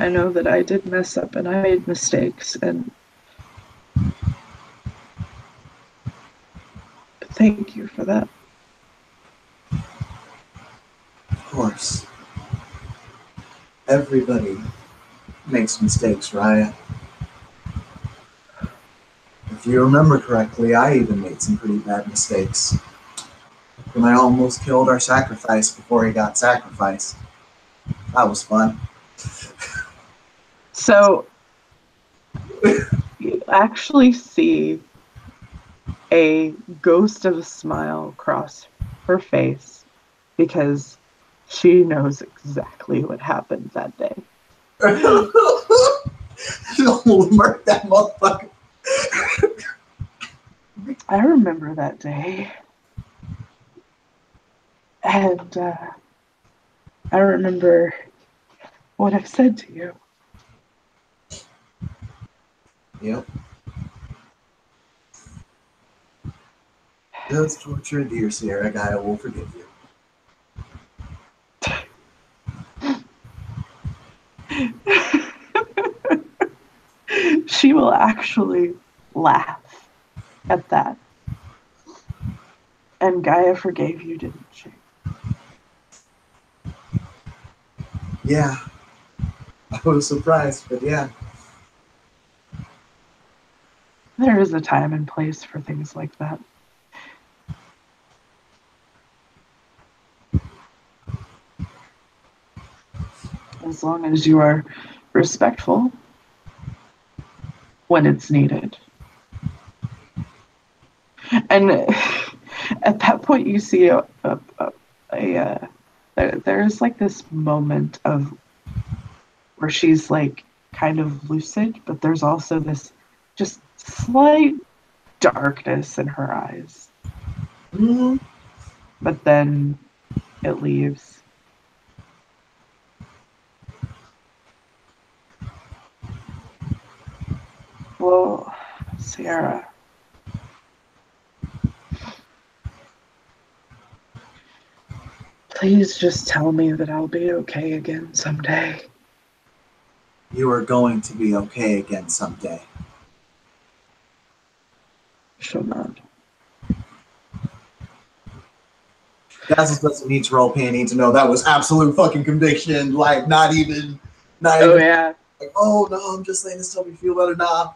I know that I did mess up and I made mistakes, and thank you for that. Of course. Everybody makes mistakes, Raya. If you remember correctly, I even made some pretty bad mistakes. When I almost killed our sacrifice before he got sacrificed. That was fun. So, you actually see a ghost of a smile cross her face because she knows exactly what happened that day. You'll murder that motherfucker. I remember that day. And I remember what I said to you. Yep. Just torture a deer, Sierra Gaia will forgive you. She will actually laugh at that. And Gaia forgave you, didn't she? Yeah. I was surprised, but yeah. There is a time and place for things like that. As long as you are respectful when it's needed. And at that point, you see there's like this moment of where she's like kind of lucid, but there's also this just slight darkness in her eyes. Mm-hmm. But then it leaves. Well, Sierra, please just tell me that I'll be okay again someday. You are going to be okay again someday. She'll not. Dazzles doesn't need to role play, need to know that was absolute fucking conviction. Like, not even. Oh, yeah. Like, oh, no, I'm just saying this to help you feel better. Nah.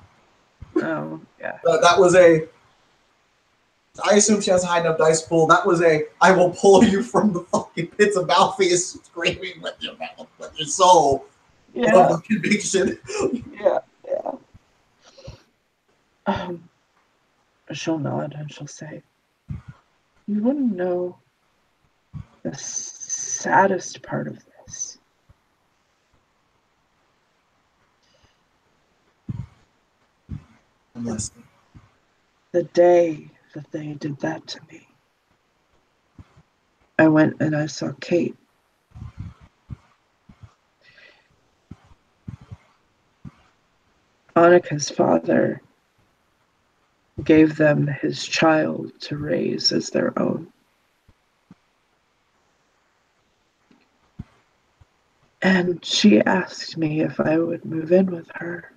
Oh, yeah. That was a. I assume she has a high enough dice pool. That was a. I will pull you from the fucking pits of Malpheus, screaming with your soul. Yeah. Love the conviction. Yeah. Yeah. She'll nod and she'll say, "You wouldn't know the saddest part of this. I'm listening. The day that they did that to me, I went and I saw Kate. Annika's father gave them his child to raise as their own. And she asked me if I would move in with her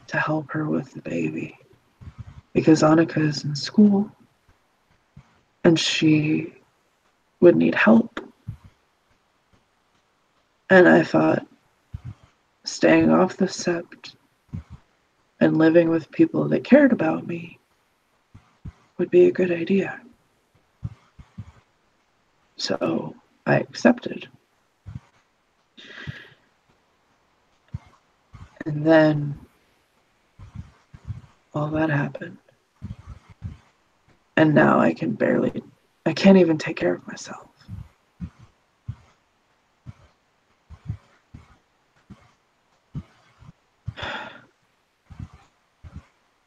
to help her with the baby because Annika is in school and she would need help. And I thought staying off the sept and living with people that cared about me would be a good idea. So I accepted. And then all that happened. And now I can't even take care of myself.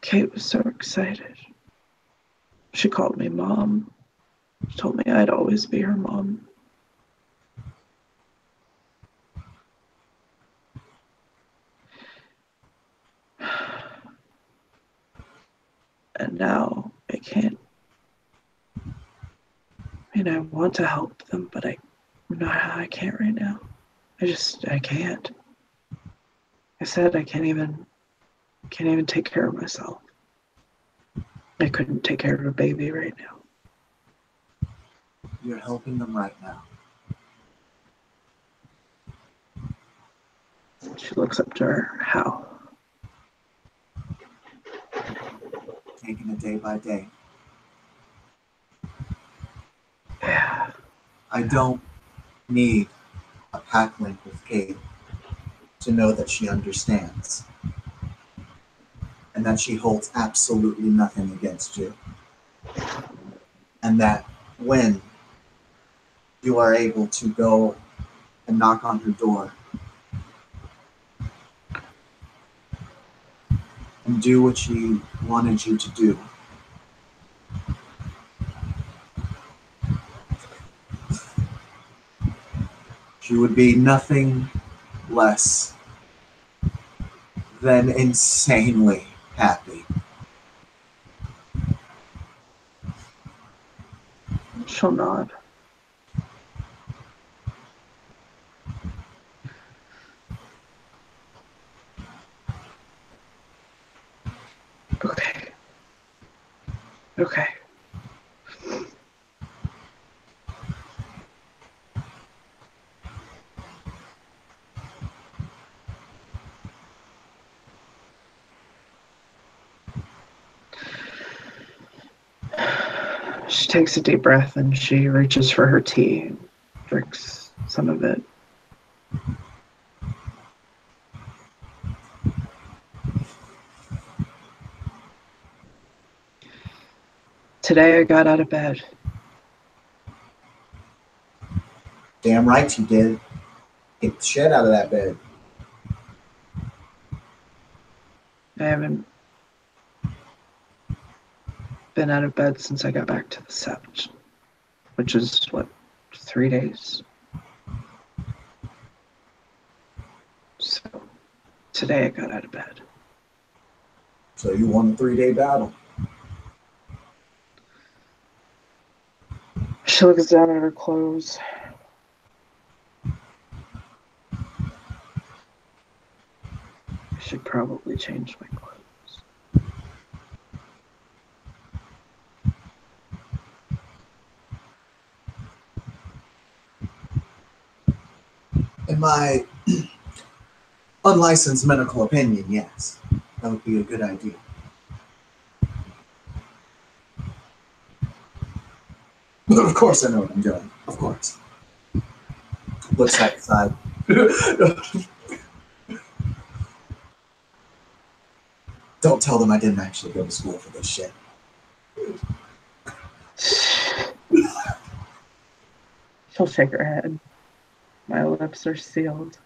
Kate was so excited. She called me mom. She told me I'd always be her mom. And now I can't. I mean, I want to help them, but I can't right now. I can't. I said I can't even take care of myself. I couldn't take care of a baby right now. You're helping them right now. She looks up to her. How? Taking it day by day. Yeah. I don't need a pack link with Kate to know that she understands and that she holds absolutely nothing against you. And that when you are able to go and knock on her door and do what she wanted you to do, she would be nothing less than insanely happy. She'll nod. Okay. Okay. She takes a deep breath and she reaches for her tea and drinks some of it. Today I got out of bed. Damn right you did. Get the shit out of that bed. I haven't been out of bed since I got back to the sept, which is, 3 days? So today I got out of bed. So you won the 3-day battle. She looks down at her clothes. I should probably change my clothes. In my unlicensed medical opinion, yes. That would be a good idea. Of course I know what I'm doing. Of course. Look side to side. Don't tell them I didn't actually go to school for this shit. She'll shake her head. My lips are sealed.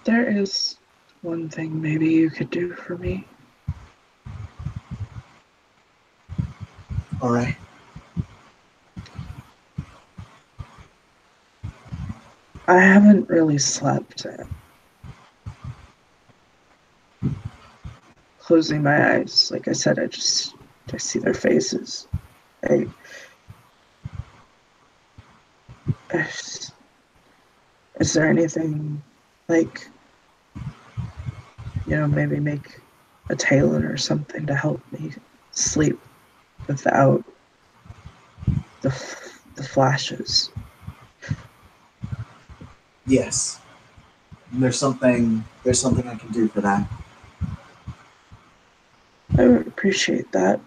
There is one thing maybe you could do for me. All right. I haven't really slept. Closing my eyes, like I said, I see their faces. Is there anything like, maybe make a Talon or something to help me sleep without the flashes? Yes. There's something I can do for that. I would appreciate that,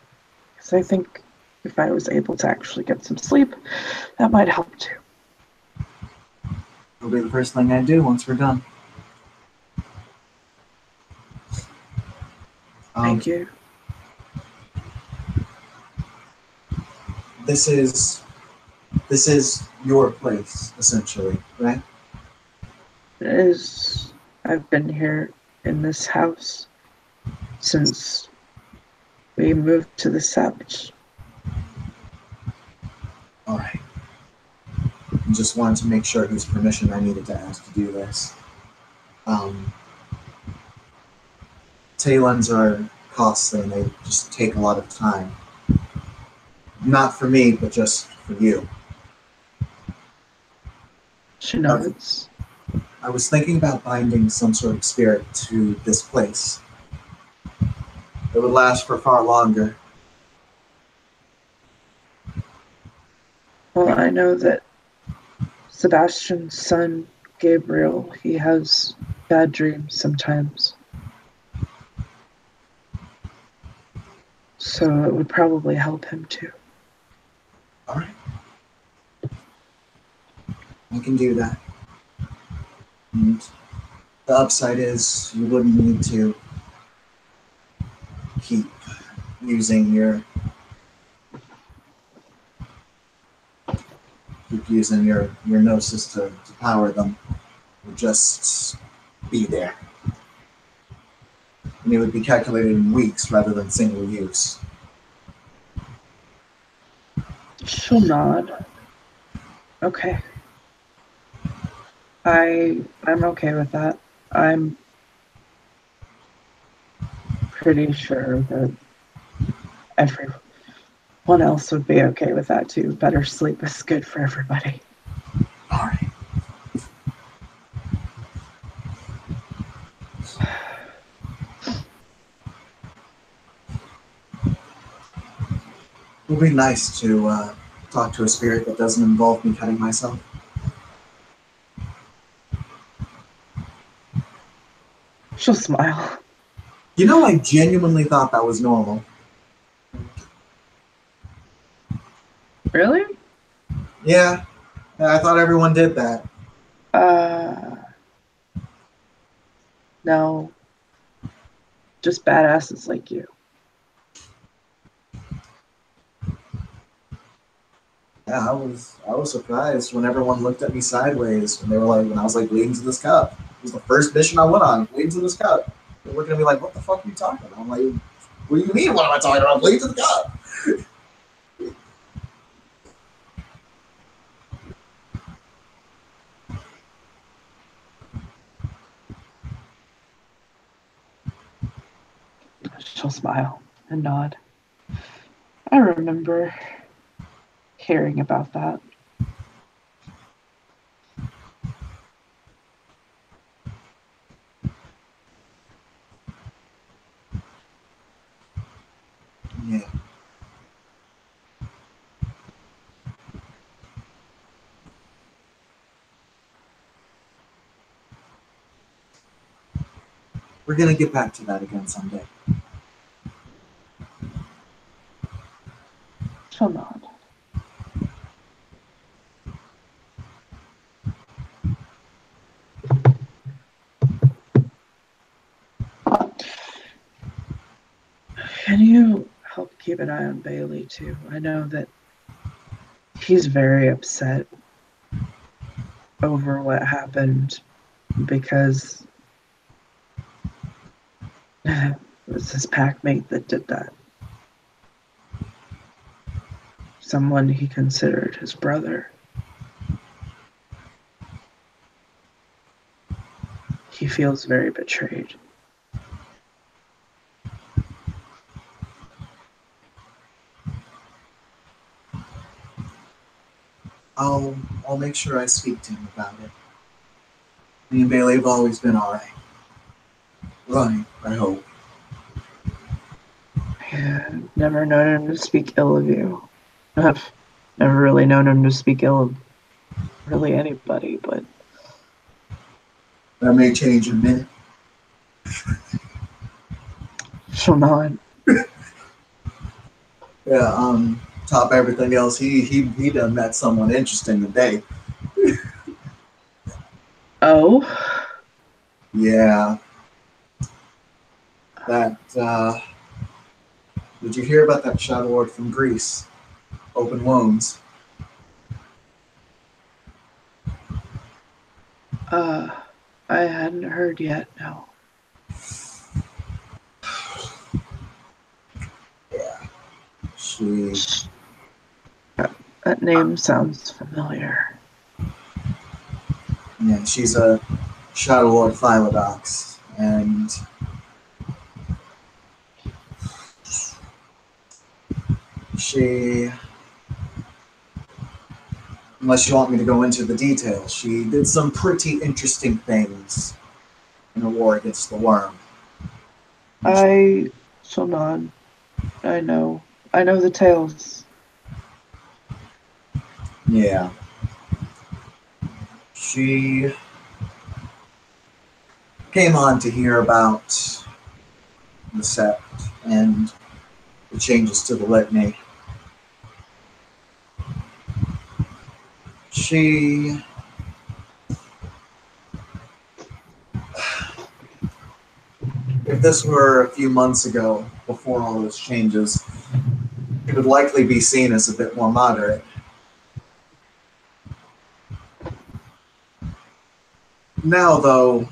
because I think if I was able to actually get some sleep, that might help too. It'll be the first thing I do once we're done. Thank you. This is your place, essentially, right? It is. I've been here in this house since we moved to the Savage. All right. Just wanted to make sure whose permission I needed to ask to do this. Talons are costly and they just take a lot of time. Not for me, but just for you. She nods. I was thinking about binding some sort of spirit to this place. It would last for far longer. Well, I know that Sebastian's son, Gabriel, he has bad dreams sometimes. So it would probably help him too. All right. I can do that. And the upside is you wouldn't need to keep using your gnosis to power them. It would just be there. And it would be calculated in weeks rather than single use. She'll nod. Okay. I'm okay with that. I'm pretty sure that everyone else would be okay with that too. Better sleep is good for everybody. All right. It would be nice to talk to a spirit that doesn't involve me cutting myself. She'll smile. You know, I genuinely thought that was normal. Really? Yeah, I thought everyone did that. No. Just badasses like you. Yeah, I was surprised when everyone looked at me sideways when I was like bleeding to this cup. It was the first mission I went on, bleeding to this cup. They're looking at me like, what the fuck are you talking about? I'm like, what do you mean? What am I talking about? Bleeding to the cup. She'll smile and nod. I remember hearing about that. Yeah. We're gonna get back to that again someday. Come on. Can you help keep an eye on Bailey too? I know that he's very upset over what happened because it was his pack mate that did that. Someone he considered his brother. He feels very betrayed. I'll make sure I speak to him about it. Me and Bailey have always been alright. Right, I hope. Yeah, never known him to speak ill of you. I've never really known him to speak ill of really anybody, but That may change in a minute. she'll not. Yeah, top everything else, he done met someone interesting today. Oh? Yeah. That did you hear about that Shadow Lord from Greece? Open wounds. I hadn't heard yet, no. Yeah. She That name sounds familiar. yeah, she's a Shadow Lord Philodox, and she, unless you want me to go into the details, she did some pretty interesting things in a war against the worm. I shall not. I know. I know the tales. Yeah. She came on to hear about the Sept and the changes to the litany. She if this were a few months ago, before all those changes, it would likely be seen as a bit more moderate. Now, though,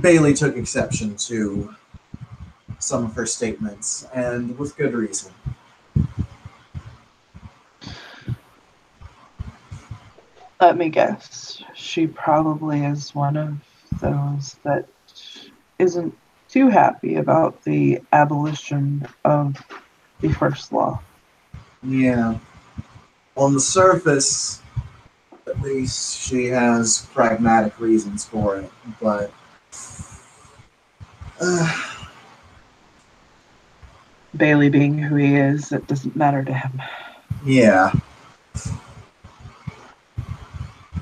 Bailey took exception to some of her statements, and with good reason. Let me guess. She probably is one of those that isn't too happy about the abolition of the first law. Yeah. On the surface, at least, she has pragmatic reasons for it, but Bailey being who he is, it doesn't matter to him. yeah.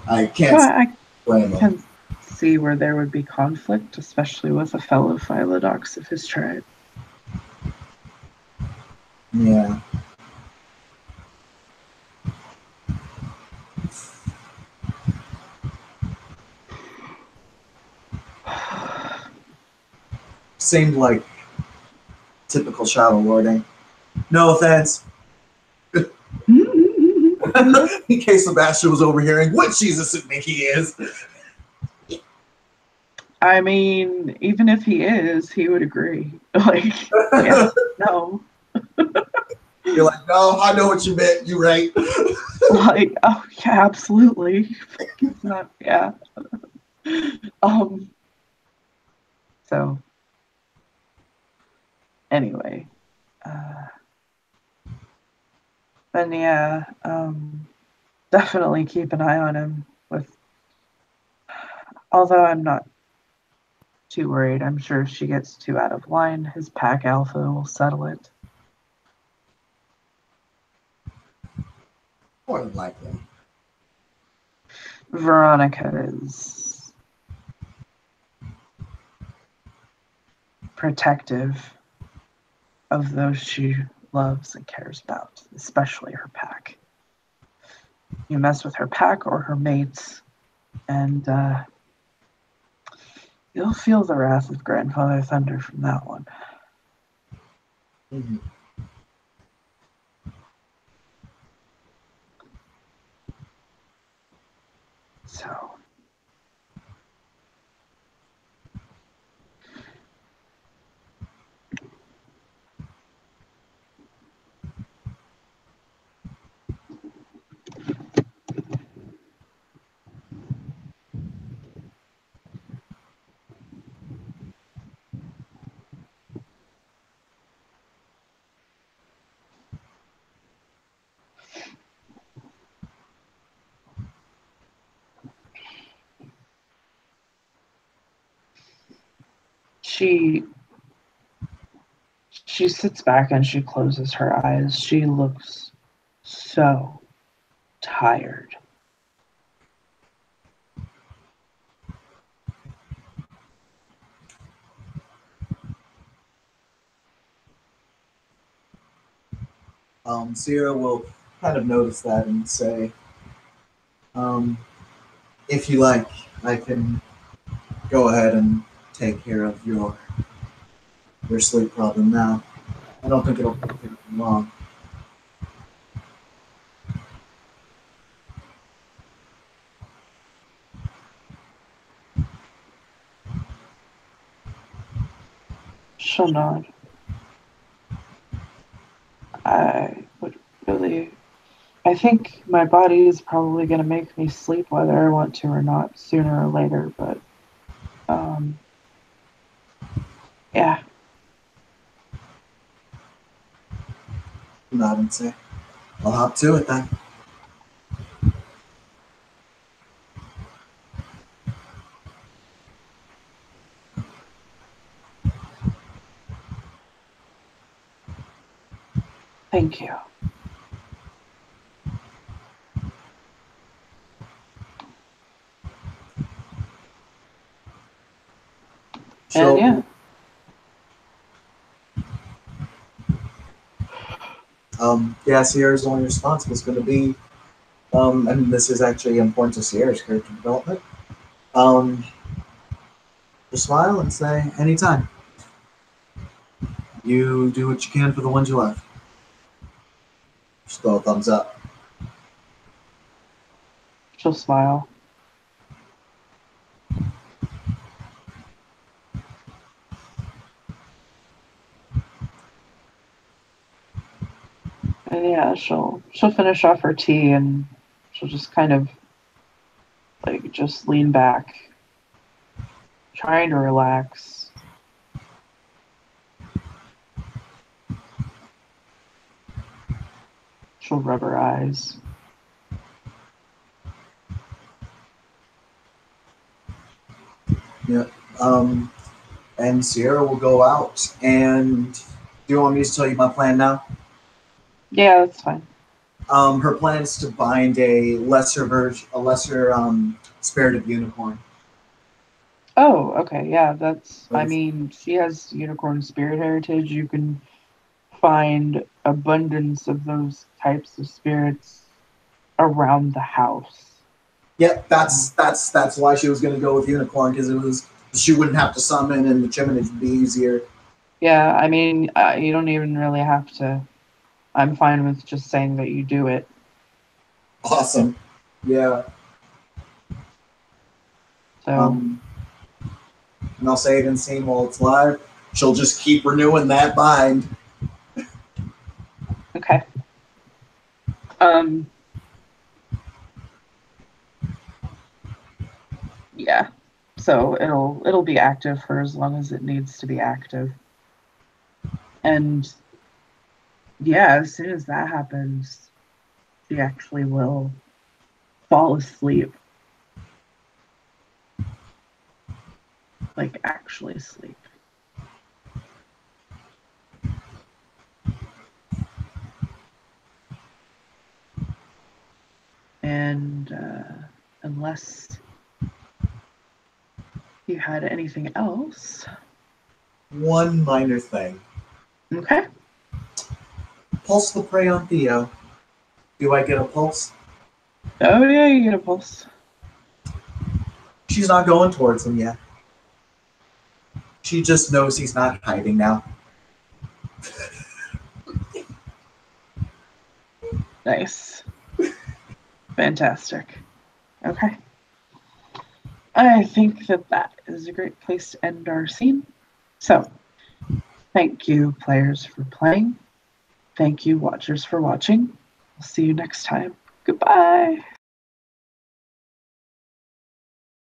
I So can't I blame him. can see where there would be conflict, especially with a fellow Philodox of his tribe. Yeah. Seemed like typical shadow lording. No offense. In case Sebastian was overhearing what Jesus assuming he is. I mean, even if he is, he would agree. Like, yeah, no. You're like, no, I know what you meant. You're right. Like, oh yeah, absolutely. It's not, yeah. Um. So, anyway, then yeah, definitely keep an eye on him with Although I'm not too worried. I'm sure if she gets too out of line, his pack alpha will settle it. More than likely. Veronica is protective of those she loves and cares about, especially her pack. You mess with her pack or her mates, and you'll feel the wrath of Grandfather Thunder from that one. Mm-hmm. So, she sits back and she closes her eyes. She looks so tired. Sierra will kind of notice that and say, if you like, I can go ahead and take care of your sleep problem now. I don't think it'll take long. She'll nod. I think my body is probably going to make me sleep whether I want to or not, sooner or later, but yeah. Nod and say, I'll hop to it then. Thank you. And yeah. Sierra's only response was going to be, and this is actually important to Sierra's character development. Just smile and say, anytime. You do what you can for the ones you love. Just throw a thumbs up. She'll smile. And yeah, she'll finish off her tea and she'll just kind of like just lean back, trying to relax. She'll rub her eyes. Yeah. And Sierra will go out. And do you want me to tell you my plan now? Yeah, that's fine. Her plan is to bind a lesser spirited unicorn. Oh, okay, yeah, that's, I mean, she has unicorn spirit heritage. You can find abundance of those types of spirits around the house. Yep, that's why she was going to go with unicorn, because she wouldn't have to summon and the chimney would be easier. Yeah, I mean, you don't even really have to. I'm fine with just saying that you do it. Awesome. Yeah. So. And I'll say it in scene while it's live. She'll just keep renewing that bind. Okay. Yeah. So it'll be active for as long as it needs to be active. And yeah, as soon as that happens, she actually will fall asleep. like actually sleep. And unless you had anything else. One minor thing. Okay. Pulse the prey on Theo. Do I get a pulse? Oh, yeah, you get a pulse. She's not going towards him yet. She just knows he's not hiding now. Nice. Fantastic. Okay. I think that is a great place to end our scene. So, thank you, players, for playing. Thank you, watchers, for watching. We'll see you next time. Goodbye.